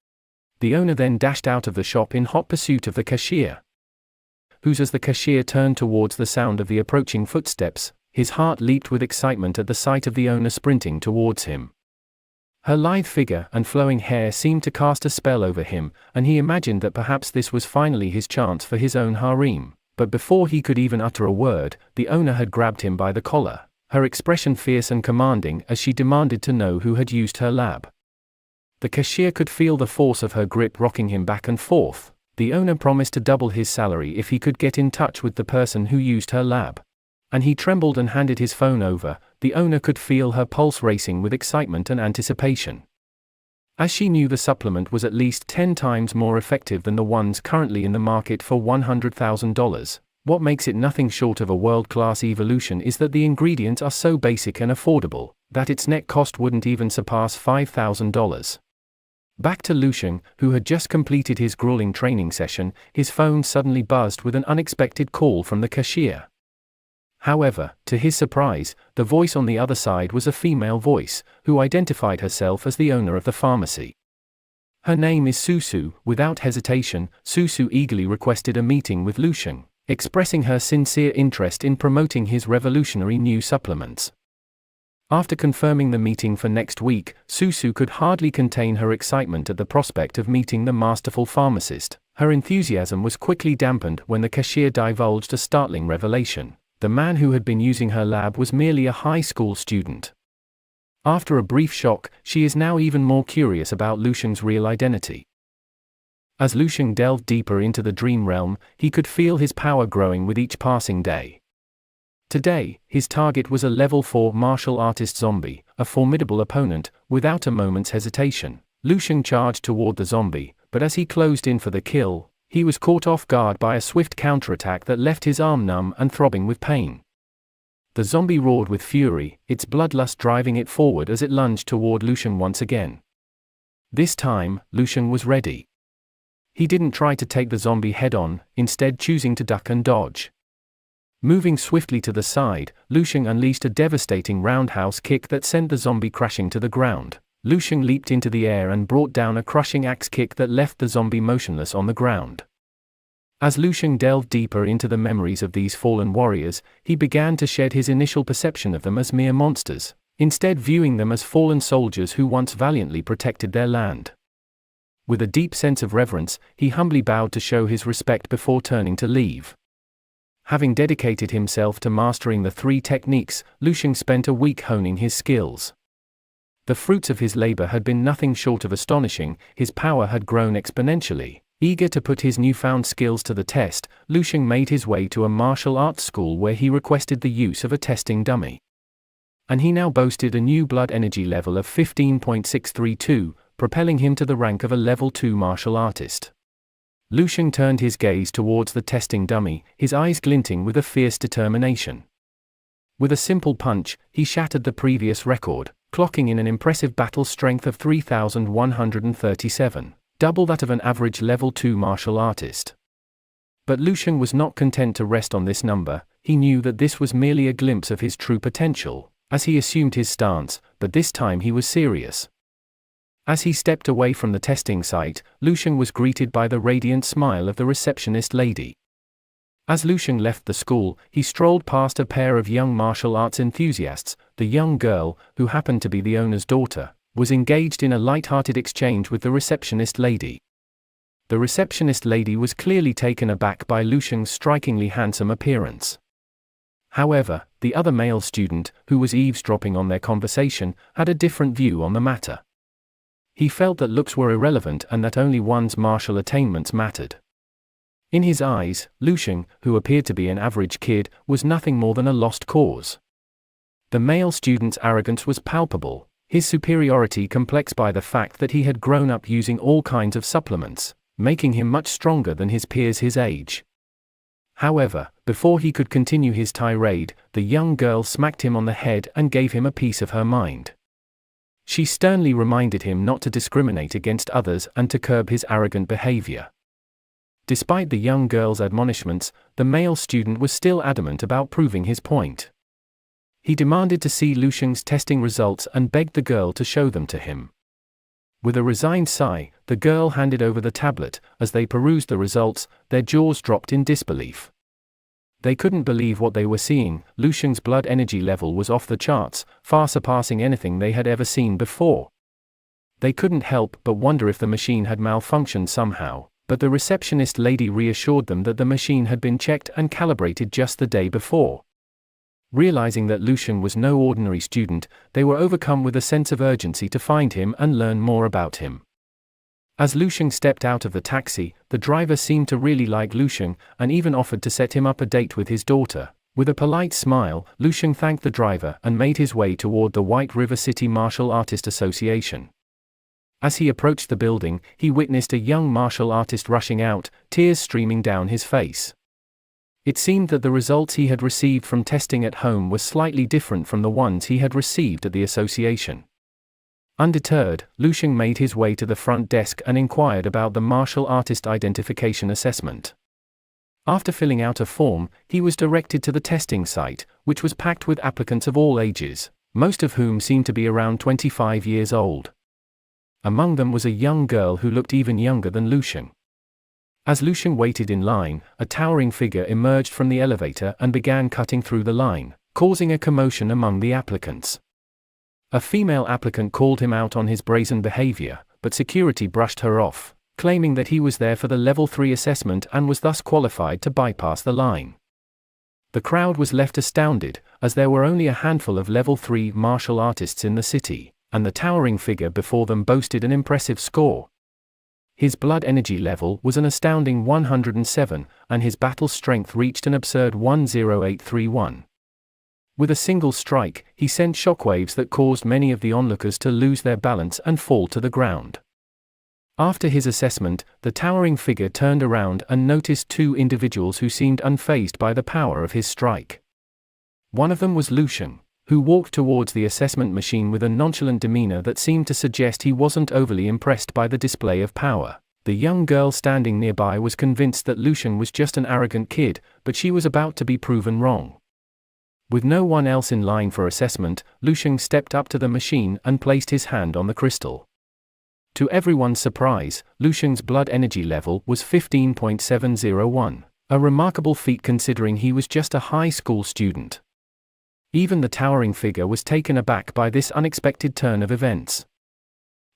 The owner then dashed out of the shop in hot pursuit of the cashier. As the cashier turned towards the sound of the approaching footsteps, his heart leaped with excitement at the sight of the owner sprinting towards him. Her lithe figure and flowing hair seemed to cast a spell over him, and he imagined that perhaps this was finally his chance for his own harem. But before he could even utter a word, the owner had grabbed him by the collar, her expression fierce and commanding as she demanded to know who had used her lab. The cashier could feel the force of her grip rocking him back and forth. The owner promised to double his salary if he could get in touch with the person who used her lab. And he trembled and handed his phone over. The owner could feel her pulse racing with excitement and anticipation. As she knew the supplement was at least 10 times more effective than the ones currently in the market for $100,000, what makes it nothing short of a world-class evolution is that the ingredients are so basic and affordable, that its net cost wouldn't even surpass $5,000. Back to Lucian, who had just completed his grueling training session, his phone suddenly buzzed with an unexpected call from the cashier. However, to his surprise, the voice on the other side was a female voice, who identified herself as the owner of the pharmacy. Her name is Susu. Without hesitation, Susu eagerly requested a meeting with Lucian, expressing her sincere interest in promoting his revolutionary new supplements. After confirming the meeting for next week, Susu could hardly contain her excitement at the prospect of meeting the masterful pharmacist. Her enthusiasm was quickly dampened when the cashier divulged a startling revelation. The man who had been using her lab was merely a high school student. After a brief shock, she is now even more curious about Lucian's real identity. As Lucian delved deeper into the dream realm, he could feel his power growing with each passing day. Today, his target was a level 4 martial artist zombie, a formidable opponent. Without a moment's hesitation, Lucian charged toward the zombie, but as he closed in for the kill, he was caught off guard by a swift counterattack that left his arm numb and throbbing with pain. The zombie roared with fury, its bloodlust driving it forward as it lunged toward Lucian once again. This time, Lucian was ready. He didn't try to take the zombie head-on, instead choosing to duck and dodge. Moving swiftly to the side, Lucian unleashed a devastating roundhouse kick that sent the zombie crashing to the ground. Lucian leaped into the air and brought down a crushing axe kick that left the zombie motionless on the ground. As Lucian delved deeper into the memories of these fallen warriors, he began to shed his initial perception of them as mere monsters, instead viewing them as fallen soldiers who once valiantly protected their land. With a deep sense of reverence, he humbly bowed to show his respect before turning to leave. Having dedicated himself to mastering the 3 techniques, Lucian spent a week honing his skills. The fruits of his labor had been nothing short of astonishing. His power had grown exponentially. Eager to put his newfound skills to the test, Lucian made his way to a martial arts school where he requested the use of a testing dummy. And he now boasted a new blood energy level of 15.632, propelling him to the rank of a level 2 martial artist. Lucian turned his gaze towards the testing dummy, his eyes glinting with a fierce determination. With a simple punch, he shattered the previous record, clocking in an impressive battle strength of 3,137. Double that of an average level 2 martial artist. But Lucian was not content to rest on this number. He knew that this was merely a glimpse of his true potential, as he assumed his stance, but this time he was serious. As he stepped away from the testing site, Lucian was greeted by the radiant smile of the receptionist lady. As Lucian left the school, he strolled past a pair of young martial arts enthusiasts. The young girl, who happened to be the owner's daughter, was engaged in a light-hearted exchange with the receptionist lady. The receptionist lady was clearly taken aback by Lucian's strikingly handsome appearance. However, the other male student, who was eavesdropping on their conversation, had a different view on the matter. He felt that looks were irrelevant and that only one's martial attainments mattered. In his eyes, Lucian, who appeared to be an average kid, was nothing more than a lost cause. The male student's arrogance was palpable. His superiority complex by the fact that he had grown up using all kinds of supplements, making him much stronger than his peers his age. However, before he could continue his tirade, the young girl smacked him on the head and gave him a piece of her mind. She sternly reminded him not to discriminate against others and to curb his arrogant behavior. Despite the young girl's admonishments, the male student was still adamant about proving his point. He demanded to see Lucian's testing results and begged the girl to show them to him. With a resigned sigh, the girl handed over the tablet. As they perused the results, their jaws dropped in disbelief. They couldn't believe what they were seeing. Lucian's blood energy level was off the charts, far surpassing anything they had ever seen before. They couldn't help but wonder if the machine had malfunctioned somehow, but the receptionist lady reassured them that the machine had been checked and calibrated just the day before. Realizing that Lucian was no ordinary student, they were overcome with a sense of urgency to find him and learn more about him. As Lucian stepped out of the taxi, the driver seemed to really like Lucian, and even offered to set him up a date with his daughter. With a polite smile, Lucian thanked the driver and made his way toward the White River City Martial Artist Association. As he approached the building, he witnessed a young martial artist rushing out, tears streaming down his face. It seemed that the results he had received from testing at home were slightly different from the ones he had received at the association. Undeterred, Lucian made his way to the front desk and inquired about the martial artist identification assessment. After filling out a form, he was directed to the testing site, which was packed with applicants of all ages, most of whom seemed to be around 25 years old. Among them was a young girl who looked even younger than Lucian. As Lucian waited in line, a towering figure emerged from the elevator and began cutting through the line, causing a commotion among the applicants. A female applicant called him out on his brazen behavior, but security brushed her off, claiming that he was there for the Level 3 assessment and was thus qualified to bypass the line. The crowd was left astounded, as there were only a handful of Level 3 martial artists in the city, and the towering figure before them boasted an impressive score. His blood energy level was an astounding 107, and his battle strength reached an absurd 10831. With a single strike, he sent shockwaves that caused many of the onlookers to lose their balance and fall to the ground. After his assessment, the towering figure turned around and noticed two individuals who seemed unfazed by the power of his strike. One of them was Lucian, who walked towards the assessment machine with a nonchalant demeanor that seemed to suggest he wasn't overly impressed by the display of power. The young girl standing nearby was convinced that Lucian was just an arrogant kid, but she was about to be proven wrong. With no one else in line for assessment, Lucian stepped up to the machine and placed his hand on the crystal. To everyone's surprise, Lucian's blood energy level was 15.701, a remarkable feat considering he was just a high school student. Even the towering figure was taken aback by this unexpected turn of events.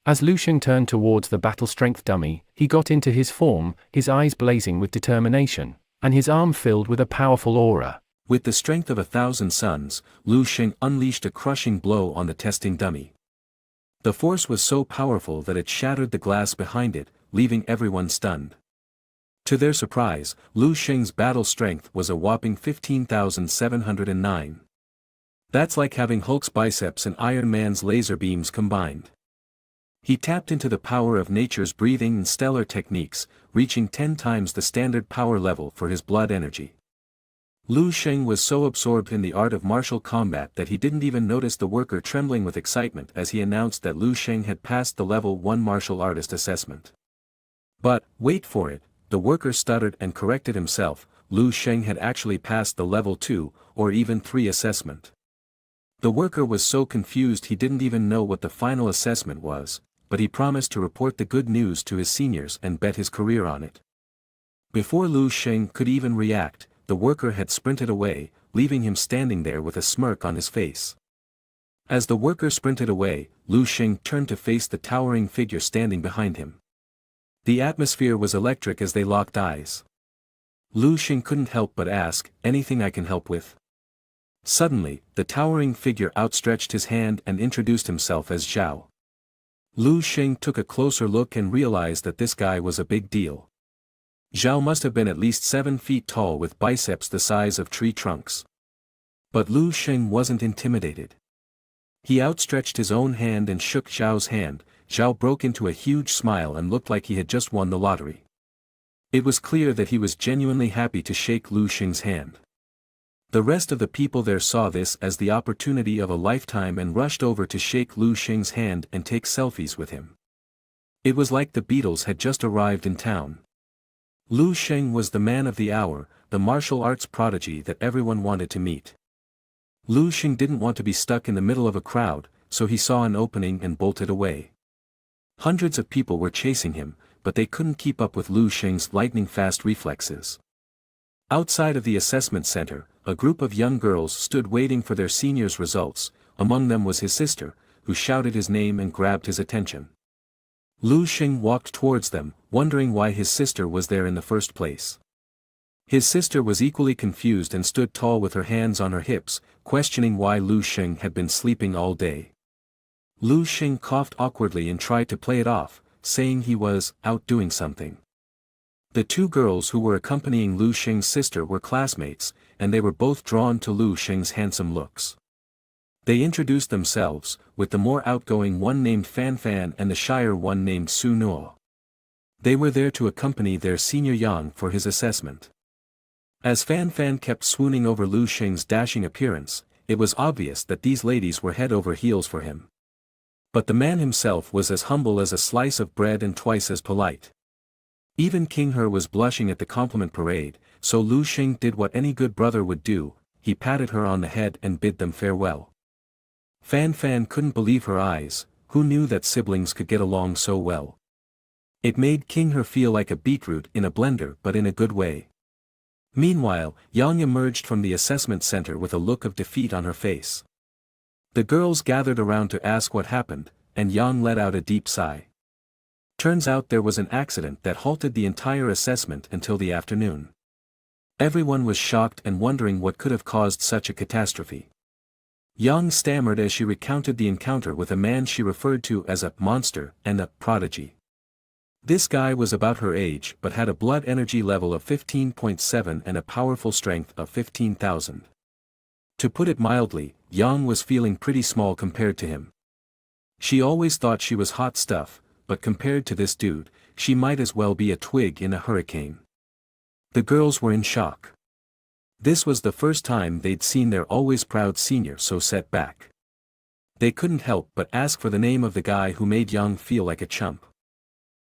As Lucian turned towards the battle strength dummy, he got into his form, his eyes blazing with determination, and his arm filled with a powerful aura. With the strength of 1,000 suns, Lucian unleashed a crushing blow on the testing dummy. The force was so powerful that it shattered the glass behind it, leaving everyone stunned. To their surprise, Lucian's battle strength was a whopping 15,709. That's like having Hulk's biceps and Iron Man's laser beams combined. He tapped into the power of nature's breathing and stellar techniques, reaching 10 times the standard power level for his blood energy. Lucian was so absorbed in the art of martial combat that he didn't even notice the worker trembling with excitement as he announced that Lucian had passed the level 1 martial artist assessment. But, wait for it, the worker stuttered and corrected himself. Lucian had actually passed the level 2, or even 3 assessment. The worker was so confused he didn't even know what the final assessment was, but he promised to report the good news to his seniors and bet his career on it. Before Lucian could even react, the worker had sprinted away, leaving him standing there with a smirk on his face. As the worker sprinted away, Lucian turned to face the towering figure standing behind him. The atmosphere was electric as they locked eyes. Lucian couldn't help but ask, "Anything I can help with?" Suddenly, the towering figure outstretched his hand and introduced himself as Zhao. Lucian took a closer look and realized that this guy was a big deal. Zhao must have been at least 7 feet tall with biceps the size of tree trunks. But Lucian wasn't intimidated. He outstretched his own hand and shook Zhao's hand. Zhao broke into a huge smile and looked like he had just won the lottery. It was clear that he was genuinely happy to shake Lucian's hand. The rest of the people there saw this as the opportunity of a lifetime and rushed over to shake Lucian's hand and take selfies with him. It was like the Beatles had just arrived in town. Lucian was the man of the hour, the martial arts prodigy that everyone wanted to meet. Lucian didn't want to be stuck in the middle of a crowd, so he saw an opening and bolted away. Hundreds of people were chasing him, but they couldn't keep up with Lucian's lightning-fast reflexes. Outside of the assessment center, a group of young girls stood waiting for their seniors' results. Among them was his sister, who shouted his name and grabbed his attention. Lucian walked towards them, wondering why his sister was there in the first place. His sister was equally confused and stood tall with her hands on her hips, questioning why Lucian had been sleeping all day. Lucian coughed awkwardly and tried to play it off, saying he was out doing something. The 2 girls who were accompanying Lucian's sister were classmates, and they were both drawn to Lucian's handsome looks. They introduced themselves, with the more outgoing one named Fan Fan and the shyer one named Su Nuo. They were there to accompany their senior Yang for his assessment. As Fan Fan kept swooning over Lucian's dashing appearance, it was obvious that these ladies were head over heels for him. But the man himself was as humble as a slice of bread and twice as polite. Even King He was blushing at the compliment parade, so Lucian did what any good brother would do, he patted her on the head and bid them farewell. Fan Fan couldn't believe her eyes. Who knew that siblings could get along so well? It made King He feel like a beetroot in a blender but in a good way. Meanwhile, Yang emerged from the assessment center with a look of defeat on her face. The girls gathered around to ask what happened, and Yang let out a deep sigh. Turns out there was an accident that halted the entire assessment until the afternoon. Everyone was shocked and wondering what could have caused such a catastrophe. Yang stammered as she recounted the encounter with a man she referred to as a monster and a prodigy. This guy was about her age but had a blood energy level of 15.7 and a powerful strength of 15,000. To put it mildly, Yang was feeling pretty small compared to him. She always thought she was hot stuff, but compared to this dude, she might as well be a twig in a hurricane. The girls were in shock. This was the first time they'd seen their always proud senior so set back. They couldn't help but ask for the name of the guy who made Yang feel like a chump.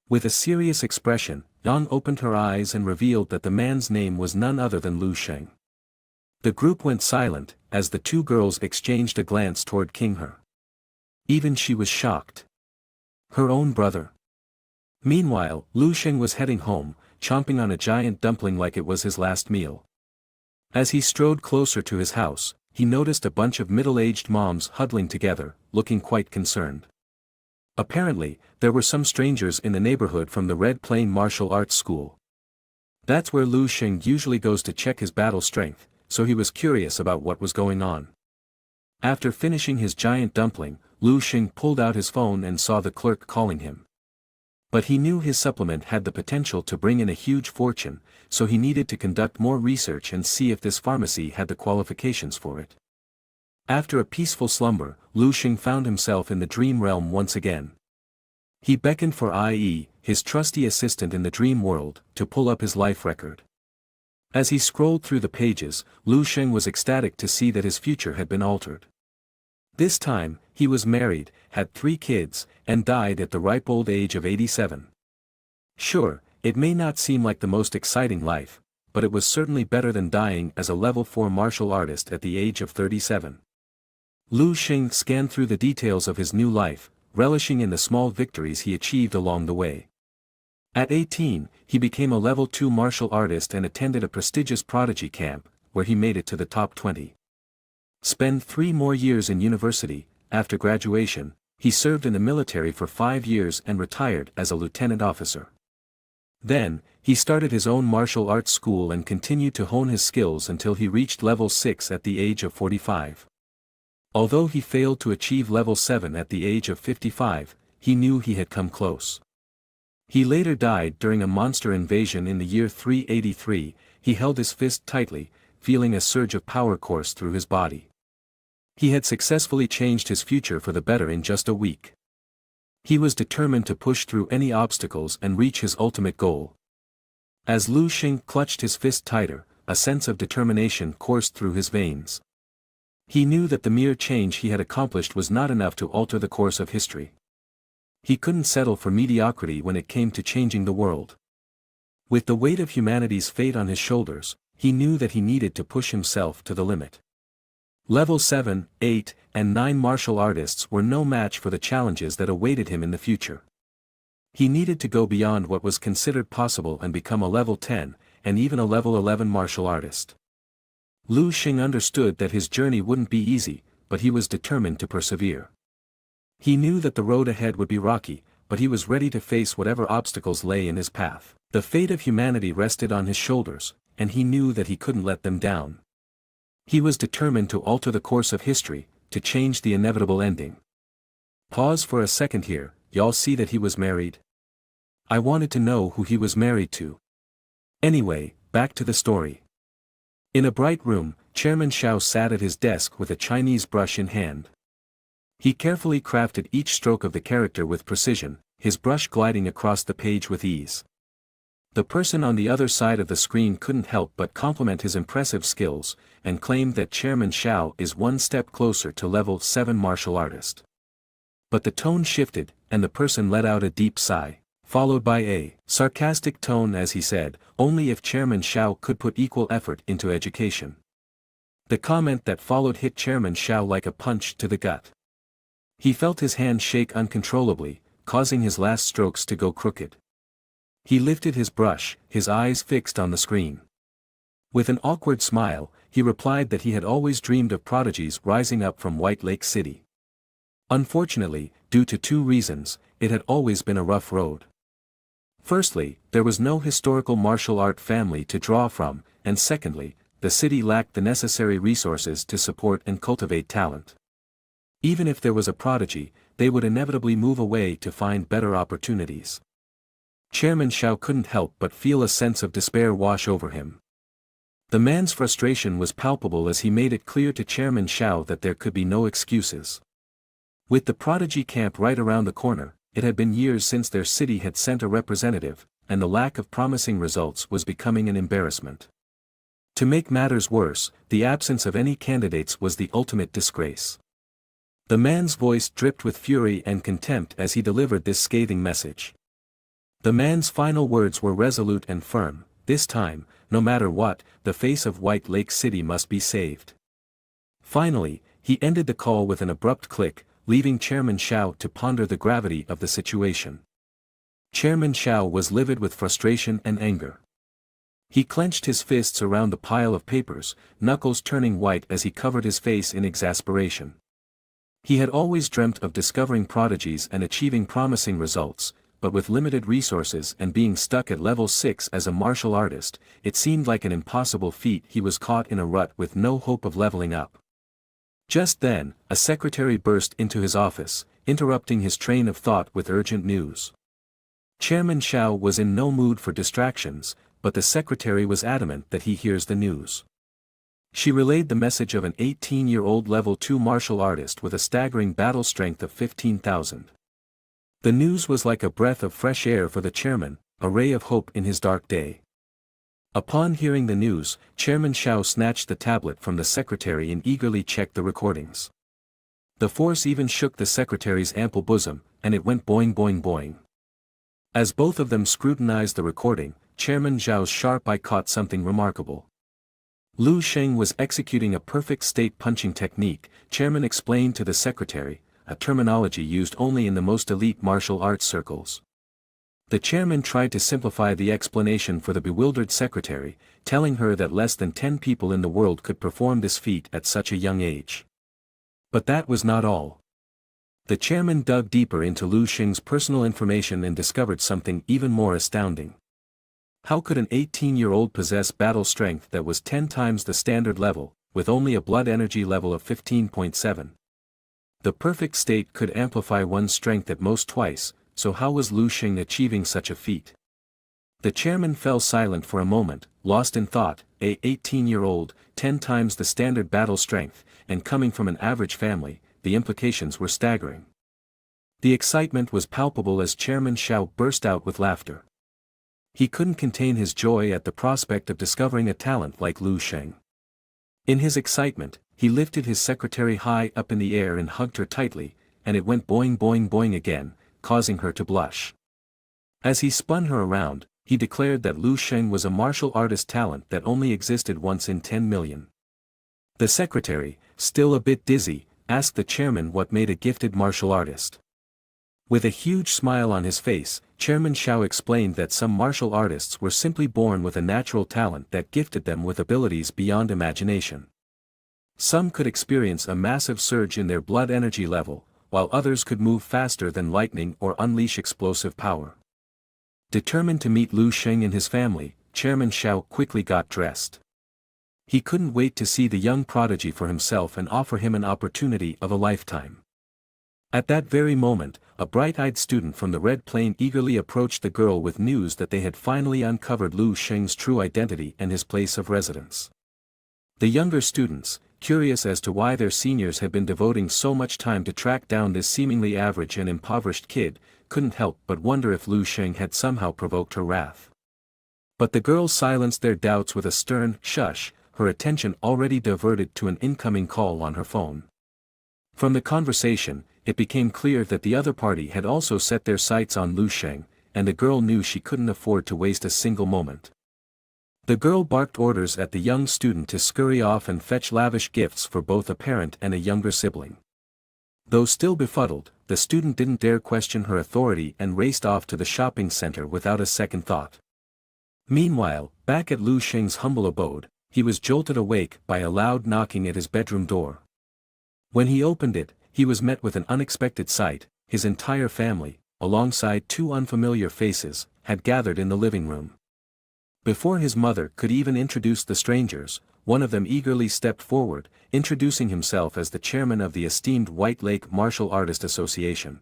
With a serious expression, Yang opened her eyes and revealed that the man's name was none other than Lu Sheng. The group went silent, as the two girls exchanged a glance toward King He. Even she was shocked. Her own brother. Meanwhile, Lu Sheng was heading home, chomping on a giant dumpling like it was his last meal. As he strode closer to his house, he noticed a bunch of middle-aged moms huddling together, looking quite concerned. Apparently, there were some strangers in the neighborhood from the Red Plain Martial Arts School. That's where Lu Sheng usually goes to check his battle strength, so he was curious about what was going on. After finishing his giant dumpling, Lu Sheng pulled out his phone and saw the clerk calling him. But he knew his supplement had the potential to bring in a huge fortune, so he needed to conduct more research and see if this pharmacy had the qualifications for it. After a peaceful slumber, Lu Sheng found himself in the dream realm once again. He beckoned for IE, his trusty assistant in the dream world, to pull up his life record. As he scrolled through the pages, Lu Sheng was ecstatic to see that his future had been altered. This time, he was married, had 3 kids, and died at the ripe old age of 87. Sure, it may not seem like the most exciting life, but it was certainly better than dying as a level 4 martial artist at the age of 37. Lu Sheng scanned through the details of his new life, relishing in the small victories he achieved along the way. At 18, he became a level 2 martial artist and attended a prestigious prodigy camp, where he made it to the top 20. Spent 3 more years in university. After graduation, he served in the military for 5 years and retired as a lieutenant officer. Then, he started his own martial arts school and continued to hone his skills until he reached level 6 at the age of 45. Although he failed to achieve level 7 at the age of 55, he knew he had come close. He later died during a monster invasion in the year 383. He held his fist tightly, feeling a surge of power course through his body. He had successfully changed his future for the better in just a week. He was determined to push through any obstacles and reach his ultimate goal. As Lu Sheng clutched his fist tighter, a sense of determination coursed through his veins. He knew that the mere change he had accomplished was not enough to alter the course of history. He couldn't settle for mediocrity when it came to changing the world. With the weight of humanity's fate on his shoulders, he knew that he needed to push himself to the limit. Level 7, 8, and 9 martial artists were no match for the challenges that awaited him in the future. He needed to go beyond what was considered possible and become a level 10, and even a level 11 martial artist. Lu Sheng understood that his journey wouldn't be easy, but he was determined to persevere. He knew that the road ahead would be rocky, but he was ready to face whatever obstacles lay in his path. The fate of humanity rested on his shoulders, and he knew that he couldn't let them down. He was determined to alter the course of history, to change the inevitable ending. Pause for a second here. Y'all see that he was married? I wanted to know who he was married to. Anyway, back to the story. In a bright room, Chairman Xiao sat at his desk with a Chinese brush in hand. He carefully crafted each stroke of the character with precision, his brush gliding across the page with ease. The person on the other side of the screen couldn't help but compliment his impressive skills, and claimed that Chairman Xiao is one step closer to level 7 martial artist. But the tone shifted, and the person let out a deep sigh, followed by a sarcastic tone as he said, "Only if Chairman Xiao could put equal effort into education." The comment that followed hit Chairman Xiao like a punch to the gut. He felt his hand shake uncontrollably, causing his last strokes to go crooked. He lifted his brush, his eyes fixed on the screen. With an awkward smile, he replied that he had always dreamed of prodigies rising up from White Lake City. Unfortunately, due to 2 reasons, it had always been a rough road. Firstly, there was no historical martial art family to draw from, and secondly, the city lacked the necessary resources to support and cultivate talent. Even if there was a prodigy, they would inevitably move away to find better opportunities. Chairman Xiao couldn't help but feel a sense of despair wash over him. The man's frustration was palpable as he made it clear to Chairman Xiao that there could be no excuses. With the prodigy camp right around the corner, it had been years since their city had sent a representative, and the lack of promising results was becoming an embarrassment. To make matters worse, the absence of any candidates was the ultimate disgrace. The man's voice dripped with fury and contempt as he delivered this scathing message. The man's final words were resolute and firm: this time, no matter what, the face of White Lake City must be saved. Finally, he ended the call with an abrupt click, leaving Chairman Xiao to ponder the gravity of the situation. Chairman Xiao was livid with frustration and anger. He clenched his fists around the pile of papers, knuckles turning white as he covered his face in exasperation. He had always dreamt of discovering prodigies and achieving promising results, but with limited resources and being stuck at level 6 as a martial artist, it seemed like an impossible feat. He was caught in a rut with no hope of leveling up. Just then, a secretary burst into his office, interrupting his train of thought with urgent news. Chairman Xiao was in no mood for distractions, but the secretary was adamant that he hears the news. She relayed the message of an 18-year-old level 2 martial artist with a staggering battle strength of 15,000. The news was like a breath of fresh air for the chairman, a ray of hope in his dark day. Upon hearing the news, Chairman Xiao snatched the tablet from the secretary and eagerly checked the recordings. The force even shook the secretary's ample bosom, and it went boing boing boing. As both of them scrutinized the recording, Chairman Zhao's sharp eye caught something remarkable. Lu Sheng was executing a perfect state punching technique, Chairman explained to the secretary, a terminology used only in the most elite martial arts circles. The chairman tried to simplify the explanation for the bewildered secretary, telling her that less than 10 people in the world could perform this feat at such a young age. But that was not all. The chairman dug deeper into Lu Sheng's personal information and discovered something even more astounding. How could an 18-year-old possess battle strength that was 10 times the standard level, with only a blood energy level of 15.7? The perfect state could amplify one's strength at most twice, so how was Lu Sheng achieving such a feat? The chairman fell silent for a moment, lost in thought. 18-year-old, 10 times the standard battle strength, and coming from an average family, the implications were staggering. The excitement was palpable as Chairman Xiao burst out with laughter. He couldn't contain his joy at the prospect of discovering a talent like Lu Sheng. In his excitement, he lifted his secretary high up in the air and hugged her tightly, and it went boing boing boing again, causing her to blush. As he spun her around, he declared that Lu Sheng was a martial artist talent that only existed once in 10 million. The secretary, still a bit dizzy, asked the chairman what made a gifted martial artist. With a huge smile on his face, Chairman Xiao explained that some martial artists were simply born with a natural talent that gifted them with abilities beyond imagination. Some could experience a massive surge in their blood energy level, while others could move faster than lightning or unleash explosive power. Determined to meet Lu Sheng and his family, Chairman Xiao quickly got dressed. He couldn't wait to see the young prodigy for himself and offer him an opportunity of a lifetime. At that very moment, a bright-eyed student from the Red Plain eagerly approached the girl with news that they had finally uncovered Lu Sheng's true identity and his place of residence. The younger students, curious as to why their seniors had been devoting so much time to track down this seemingly average and impoverished kid, couldn't help but wonder if Lu Sheng had somehow provoked her wrath. But the girl silenced their doubts with a stern shush, her attention already diverted to an incoming call on her phone. From the conversation, it became clear that the other party had also set their sights on Lu Sheng, and the girl knew she couldn't afford to waste a single moment. The girl barked orders at the young student to scurry off and fetch lavish gifts for both a parent and a younger sibling. Though still befuddled, the student didn't dare question her authority and raced off to the shopping center without a second thought. Meanwhile, back at Lu Sheng's humble abode, he was jolted awake by a loud knocking at his bedroom door. When he opened it, he was met with an unexpected sight. His entire family, alongside two unfamiliar faces, had gathered in the living room. Before his mother could even introduce the strangers, one of them eagerly stepped forward, introducing himself as the chairman of the esteemed White Lake Martial Artist Association.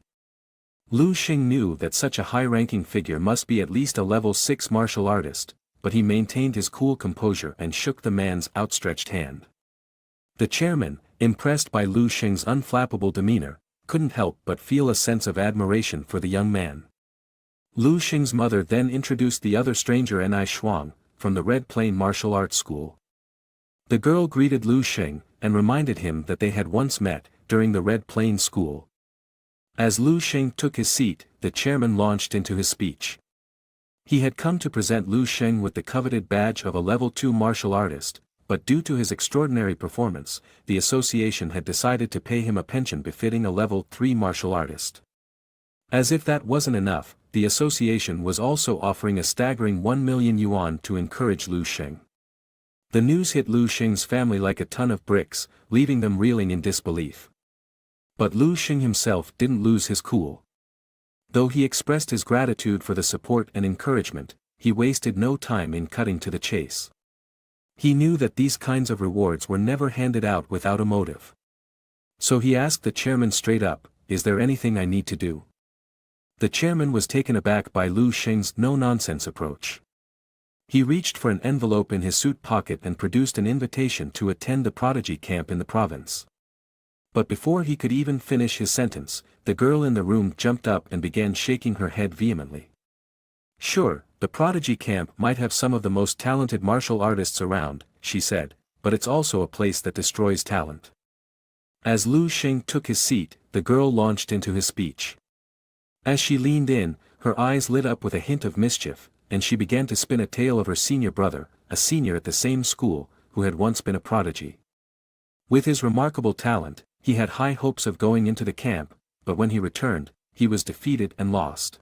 Lu Sheng knew that such a high-ranking figure must be at least a level 6 martial artist, but he maintained his cool composure and shook the man's outstretched hand. The chairman, impressed by Lu Sheng's unflappable demeanor, couldn't help but feel a sense of admiration for the young man. Lu Sheng's mother then introduced the other stranger, Ni Shuang, from the Red Plain Martial Arts School. The girl greeted Lu Sheng, and reminded him that they had once met, during the Red Plains School. As Lu Sheng took his seat, the chairman launched into his speech. He had come to present Lu Sheng with the coveted badge of a level 2 martial artist, but due to his extraordinary performance, the association had decided to pay him a pension befitting a level 3 martial artist. As if that wasn't enough, the association was also offering a staggering 1 million yuan to encourage Lu Sheng. The news hit Lu Sheng's family like a ton of bricks, leaving them reeling in disbelief. But Lu Sheng himself didn't lose his cool. Though he expressed his gratitude for the support and encouragement, he wasted no time in cutting to the chase. He knew that these kinds of rewards were never handed out without a motive. So he asked the chairman straight up, "Is there anything I need to do?" The chairman was taken aback by Lu Sheng's no-nonsense approach. He reached for an envelope in his suit pocket and produced an invitation to attend the prodigy camp in the province. But before he could even finish his sentence, the girl in the room jumped up and began shaking her head vehemently. "Sure, the prodigy camp might have some of the most talented martial artists around," she said, "but it's also a place that destroys talent." As Lu Sheng took his seat, the girl launched into his speech. As she leaned in, her eyes lit up with a hint of mischief, and she began to spin a tale of her senior brother, a senior at the same school, who had once been a prodigy. With his remarkable talent, he had high hopes of going into the camp, but when he returned, he was defeated and lost.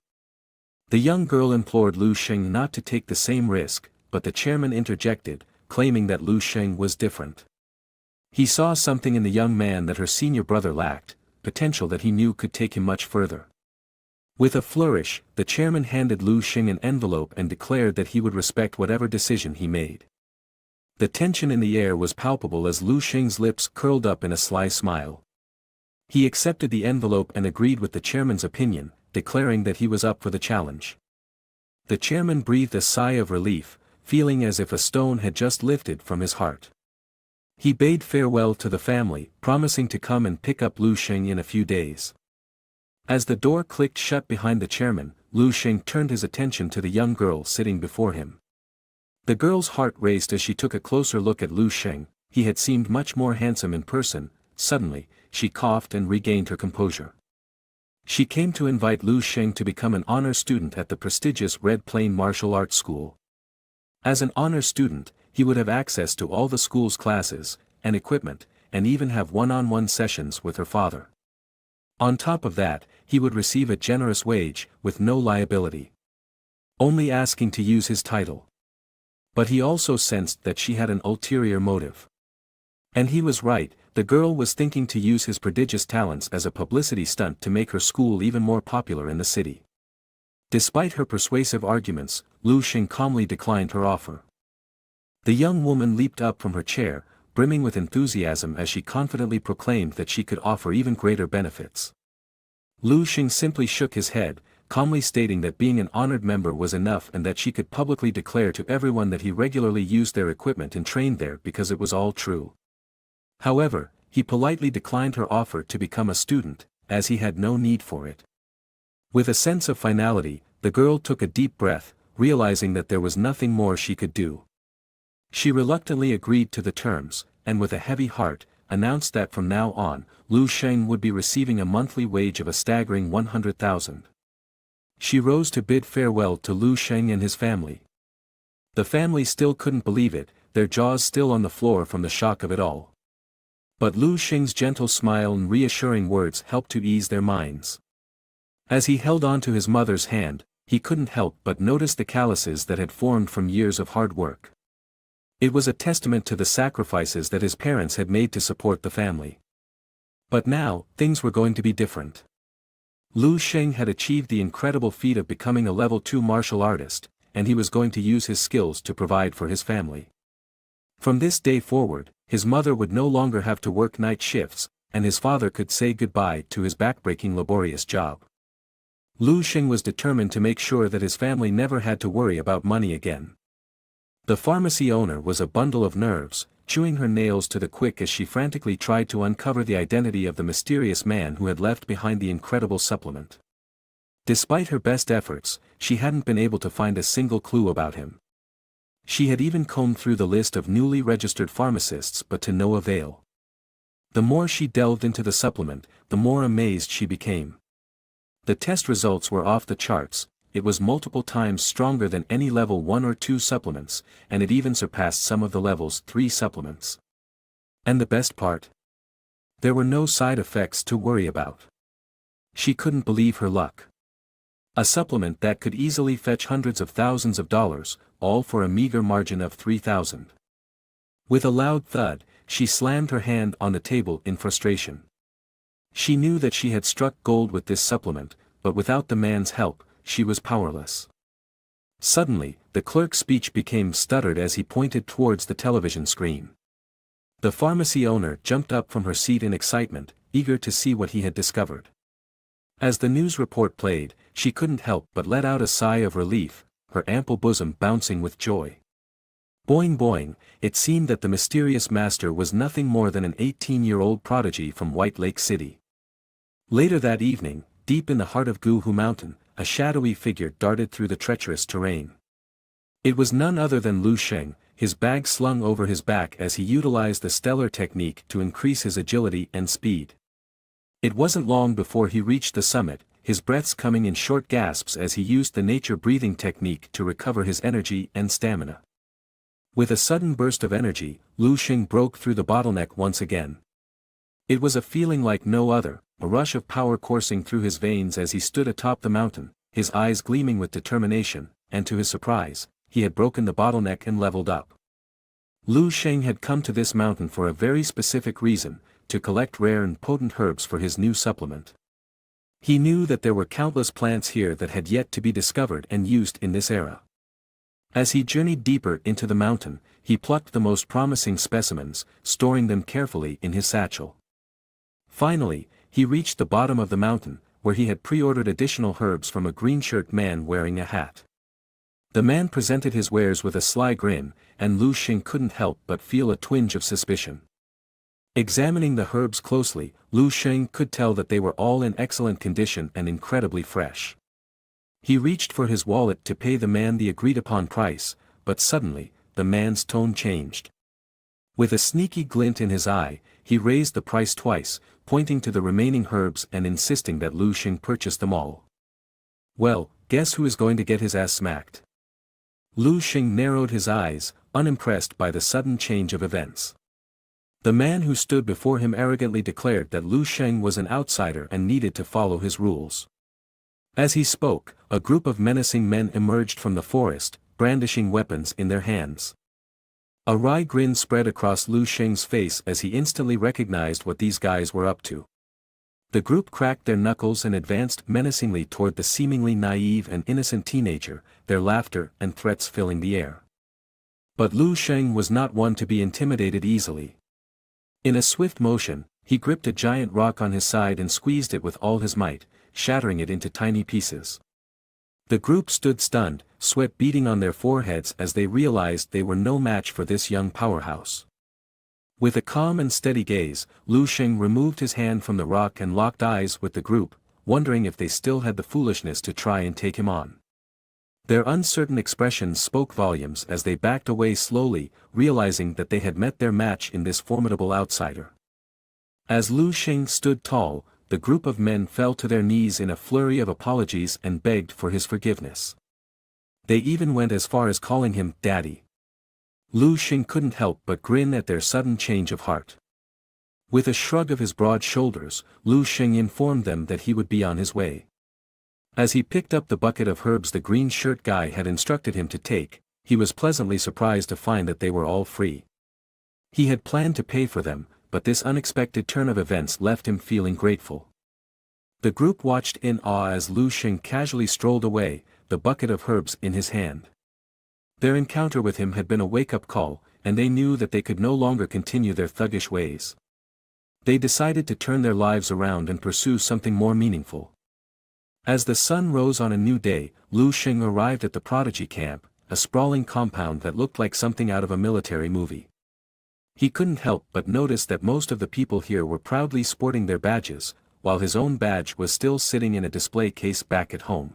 The young girl implored Lu Sheng not to take the same risk, but the chairman interjected, claiming that Lu Sheng was different. He saw something in the young man that her senior brother lacked, potential that he knew could take him much further. With a flourish, the chairman handed Lu Sheng an envelope and declared that he would respect whatever decision he made. The tension in the air was palpable as Lu Sheng's lips curled up in a sly smile. He accepted the envelope and agreed with the chairman's opinion, declaring that he was up for the challenge. The chairman breathed a sigh of relief, feeling as if a stone had just lifted from his heart. He bade farewell to the family, promising to come and pick up Lu Sheng in a few days. As the door clicked shut behind the chairman, Lu Sheng turned his attention to the young girl sitting before him. The girl's heart raced as she took a closer look at Lu Sheng. He had seemed much more handsome in person. Suddenly, she coughed and regained her composure. She came to invite Lu Sheng to become an honor student at the prestigious Red Plain Martial Arts School. As an honor student, he would have access to all the school's classes, and equipment, and even have one-on-one sessions with her father. On top of that, he would receive a generous wage, with no liability. Only asking to use his title. But he also sensed that she had an ulterior motive. And he was right, the girl was thinking to use his prodigious talents as a publicity stunt to make her school even more popular in the city. Despite her persuasive arguments, Lu Sheng calmly declined her offer. The young woman leaped up from her chair, brimming with enthusiasm as she confidently proclaimed that she could offer even greater benefits. Lu Sheng simply shook his head, calmly stating that being an honored member was enough and that she could publicly declare to everyone that he regularly used their equipment and trained there because it was all true. However, he politely declined her offer to become a student, as he had no need for it. With a sense of finality, the girl took a deep breath, realizing that there was nothing more she could do. She reluctantly agreed to the terms, and with a heavy heart, announced that from now on, Lu Sheng would be receiving a monthly wage of a staggering 100,000. She rose to bid farewell to Lu Sheng and his family. The family still couldn't believe it, their jaws still on the floor from the shock of it all. But Lu Sheng's gentle smile and reassuring words helped to ease their minds. As he held on to his mother's hand, he couldn't help but notice the calluses that had formed from years of hard work. It was a testament to the sacrifices that his parents had made to support the family. But now, things were going to be different. Lu Sheng had achieved the incredible feat of becoming a level 2 martial artist, and he was going to use his skills to provide for his family. From this day forward, his mother would no longer have to work night shifts, and his father could say goodbye to his backbreaking laborious job. Lu Sheng was determined to make sure that his family never had to worry about money again. The pharmacy owner was a bundle of nerves, chewing her nails to the quick as she frantically tried to uncover the identity of the mysterious man who had left behind the incredible supplement. Despite her best efforts, she hadn't been able to find a single clue about him. She had even combed through the list of newly registered pharmacists but to no avail. The more she delved into the supplement, the more amazed she became. The test results were off the charts. It was multiple times stronger than any level 1 or 2 supplements, and it even surpassed some of the levels 3 supplements. And the best part? There were no side effects to worry about. She couldn't believe her luck. A supplement that could easily fetch hundreds of thousands of dollars, all for a meager margin of $3,000. With a loud thud, she slammed her hand on the table in frustration. She knew that she had struck gold with this supplement, but without the man's help, she was powerless. Suddenly, the clerk's speech became stuttered as he pointed towards the television screen. The pharmacy owner jumped up from her seat in excitement, eager to see what he had discovered. As the news report played, she couldn't help but let out a sigh of relief, her ample bosom bouncing with joy. Boing boing, it seemed that the mysterious master was nothing more than an 18-year-old prodigy from White Lake City. Later that evening, deep in the heart of Guhu Mountain, a shadowy figure darted through the treacherous terrain. It was none other than Lu Sheng, his bag slung over his back as he utilized the stellar technique to increase his agility and speed. It wasn't long before he reached the summit, his breaths coming in short gasps as he used the nature breathing technique to recover his energy and stamina. With a sudden burst of energy, Lu Sheng broke through the bottleneck once again. It was a feeling like no other, a rush of power coursing through his veins as he stood atop the mountain, his eyes gleaming with determination, and to his surprise, he had broken the bottleneck and leveled up. Lu Sheng had come to this mountain for a very specific reason, to collect rare and potent herbs for his new supplement. He knew that there were countless plants here that had yet to be discovered and used in this era. As he journeyed deeper into the mountain, he plucked the most promising specimens, storing them carefully in his satchel. Finally, he reached the bottom of the mountain, where he had pre-ordered additional herbs from a green-shirt man wearing a hat. The man presented his wares with a sly grin, and Lu Sheng couldn't help but feel a twinge of suspicion. Examining the herbs closely, Lu Sheng could tell that they were all in excellent condition and incredibly fresh. He reached for his wallet to pay the man the agreed-upon price, but suddenly, the man's tone changed. With a sneaky glint in his eye, he raised the price twice, pointing to the remaining herbs and insisting that Lu Sheng purchase them all. Well, guess who is going to get his ass smacked? Lu Sheng narrowed his eyes, unimpressed by the sudden change of events. The man who stood before him arrogantly declared that Lu Sheng was an outsider and needed to follow his rules. As he spoke, a group of menacing men emerged from the forest, brandishing weapons in their hands. A wry grin spread across Lu Sheng's face as he instantly recognized what these guys were up to. The group cracked their knuckles and advanced menacingly toward the seemingly naive and innocent teenager, their laughter and threats filling the air. But Lu Sheng was not one to be intimidated easily. In a swift motion, he gripped a giant rock on his side and squeezed it with all his might, shattering it into tiny pieces. The group stood stunned, sweat beading on their foreheads as they realized they were no match for this young powerhouse. With a calm and steady gaze, Lu Sheng removed his hand from the rock and locked eyes with the group, wondering if they still had the foolishness to try and take him on. Their uncertain expressions spoke volumes as they backed away slowly, realizing that they had met their match in this formidable outsider. As Lu Sheng stood tall, the group of men fell to their knees in a flurry of apologies and begged for his forgiveness. They even went as far as calling him Daddy. Lu Sheng couldn't help but grin at their sudden change of heart. With a shrug of his broad shoulders, Lu Sheng informed them that he would be on his way. As he picked up the bucket of herbs the green shirt guy had instructed him to take, he was pleasantly surprised to find that they were all free. He had planned to pay for them, but this unexpected turn of events left him feeling grateful. The group watched in awe as Lu Sheng casually strolled away, the bucket of herbs in his hand. Their encounter with him had been a wake-up call, and they knew that they could no longer continue their thuggish ways. They decided to turn their lives around and pursue something more meaningful. As the sun rose on a new day, Lu Sheng arrived at the prodigy camp, a sprawling compound that looked like something out of a military movie. He couldn't help but notice that most of the people here were proudly sporting their badges, while his own badge was still sitting in a display case back at home.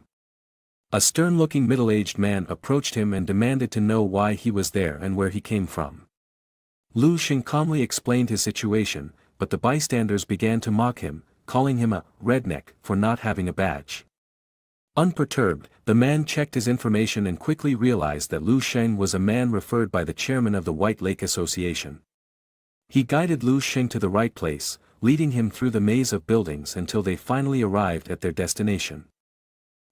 A stern-looking middle-aged man approached him and demanded to know why he was there and where he came from. Lu Xing calmly explained his situation, but the bystanders began to mock him, calling him a redneck for not having a badge. Unperturbed, the man checked his information and quickly realized that Lu Xing was a man referred by the chairman of the White Lake Association. He guided Lu Xing to the right place, leading him through the maze of buildings until they finally arrived at their destination.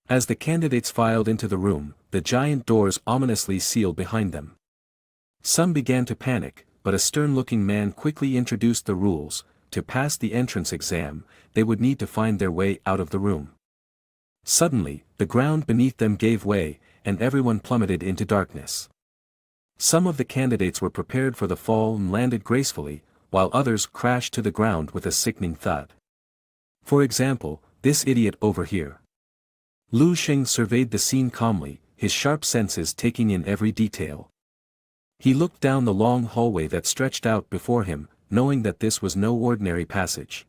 As the candidates filed into the room, the giant doors ominously sealed behind them. Some began to panic, but a stern-looking man quickly introduced the rules. To pass the entrance exam, they would need to find their way out of the room. Suddenly, the ground beneath them gave way, and everyone plummeted into darkness. Some of the candidates were prepared for the fall and landed gracefully, while others crashed to the ground with a sickening thud. For example, this idiot over here. Lu Xing surveyed the scene calmly, his sharp senses taking in every detail. He looked down the long hallway that stretched out before him, knowing that this was no ordinary passage.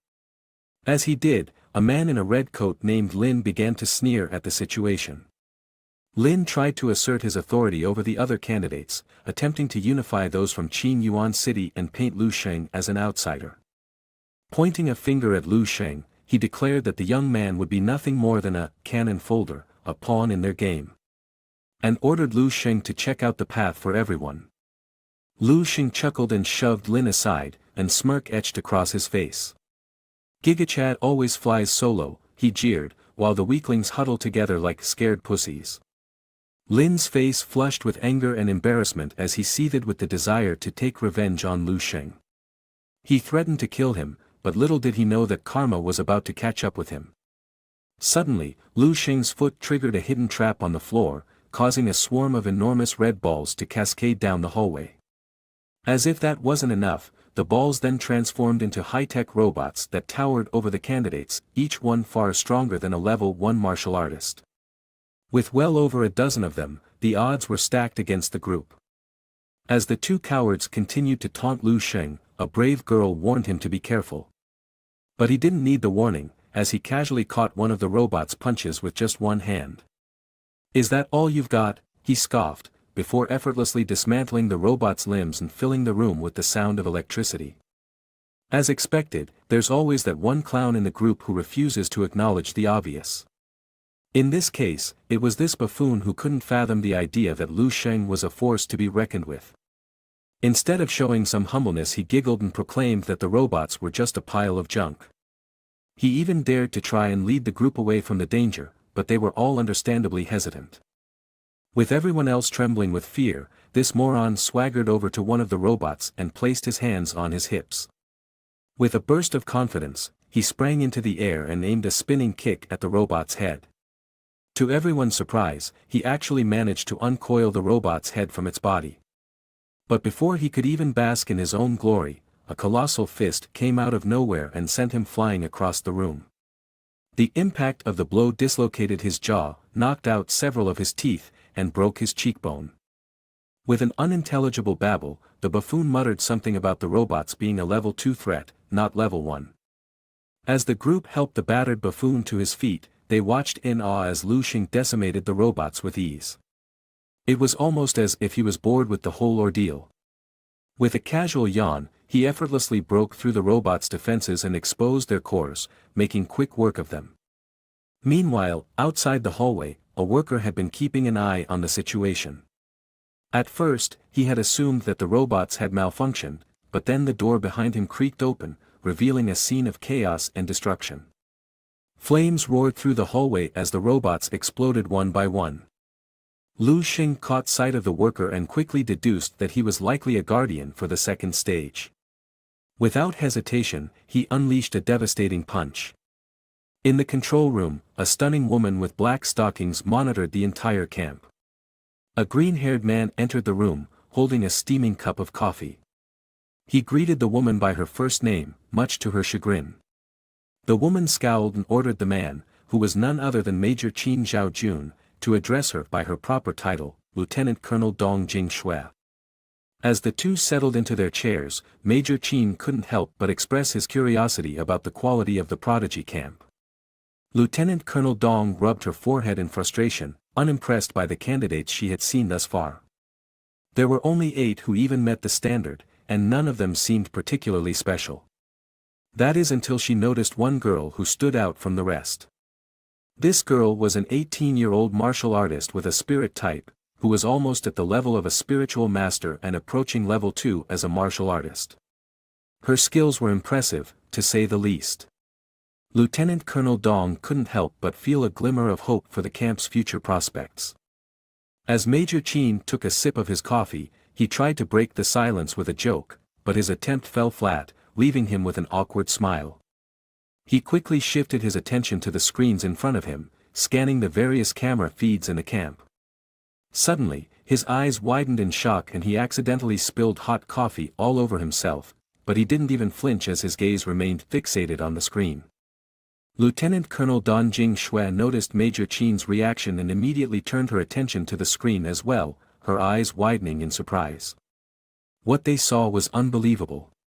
As he did, a man in a red coat named Lin began to sneer at the situation. Lin tried to assert his authority over the other candidates, attempting to unify those from Qin Yuan City and paint Lu Xing as an outsider. Pointing a finger at Lu Xing, he declared that the young man would be nothing more than a cannon folder, a pawn in their game. And ordered Lu Xing to check out the path for everyone. Lu Xing chuckled and shoved Lin aside, and smirk etched across his face. "Gigachad always flies solo," he jeered, while the weaklings huddled together like scared pussies. Lin's face flushed with anger and embarrassment as he seethed with the desire to take revenge on Lu Xing. He threatened to kill him, but little did he know that karma was about to catch up with him. Suddenly, Lu Xing's foot triggered a hidden trap on the floor, causing a swarm of enormous red balls to cascade down the hallway. As if that wasn't enough, the balls then transformed into high-tech robots that towered over the candidates, each one far stronger than a level 1 martial artist. With well over a dozen of them, the odds were stacked against the group. As the two cowards continued to taunt Lu Xing, a brave girl warned him to be careful. But he didn't need the warning, as he casually caught one of the robot's punches with just one hand. "Is that all you've got?" he scoffed, before effortlessly dismantling the robot's limbs and filling the room with the sound of electricity. As expected, there's always that one clown in the group who refuses to acknowledge the obvious. In this case, it was this buffoon who couldn't fathom the idea that Lu Xing was a force to be reckoned with. Instead of showing some humbleness, he giggled and proclaimed that the robots were just a pile of junk. He even dared to try and lead the group away from the danger, but they were all understandably hesitant. With everyone else trembling with fear, this moron swaggered over to one of the robots and placed his hands on his hips. With a burst of confidence, he sprang into the air and aimed a spinning kick at the robot's head. To everyone's surprise, he actually managed to uncoil the robot's head from its body. But before he could even bask in his own glory, a colossal fist came out of nowhere and sent him flying across the room. The impact of the blow dislocated his jaw, knocked out several of his teeth, and broke his cheekbone. With an unintelligible babble, the buffoon muttered something about the robots being a level 2 threat, not level 1. As the group helped the battered buffoon to his feet, they watched in awe as Lu Xing decimated the robots with ease. It was almost as if he was bored with the whole ordeal. With a casual yawn, he effortlessly broke through the robots' defenses and exposed their cores, making quick work of them. Meanwhile, outside the hallway, a worker had been keeping an eye on the situation. At first, he had assumed that the robots had malfunctioned, but then the door behind him creaked open, revealing a scene of chaos and destruction. Flames roared through the hallway as the robots exploded one by one. Lu Xing caught sight of the worker and quickly deduced that he was likely a guardian for the second stage. Without hesitation, he unleashed a devastating punch. In the control room, a stunning woman with black stockings monitored the entire camp. A green-haired man entered the room, holding a steaming cup of coffee. He greeted the woman by her first name, much to her chagrin. The woman scowled and ordered the man, who was none other than Major Qin Zhaojun, to address her by her proper title, Lieutenant Colonel Dong Jingshui. As the two settled into their chairs, Major Qin couldn't help but express his curiosity about the quality of the prodigy camp. Lieutenant Colonel Dong rubbed her forehead in frustration, unimpressed by the candidates she had seen thus far. There were only 8 who even met the standard, and none of them seemed particularly special. That is until she noticed one girl who stood out from the rest. This girl was an 18-year-old martial artist with a spirit type, who was almost at the level of a spiritual master and approaching level 2 as a martial artist. Her skills were impressive, to say the least. Lieutenant Colonel Dong couldn't help but feel a glimmer of hope for the camp's future prospects. As Major Chin took a sip of his coffee, he tried to break the silence with a joke, but his attempt fell flat, leaving him with an awkward smile. He quickly shifted his attention to the screens in front of him, scanning the various camera feeds in the camp. Suddenly, his eyes widened in shock and he accidentally spilled hot coffee all over himself, but he didn't even flinch as his gaze remained fixated on the screen. Lieutenant Colonel Don Jing Shui noticed Major Chin's reaction and immediately turned her attention to the screen as well, her eyes widening in surprise. What they saw was unbelievable.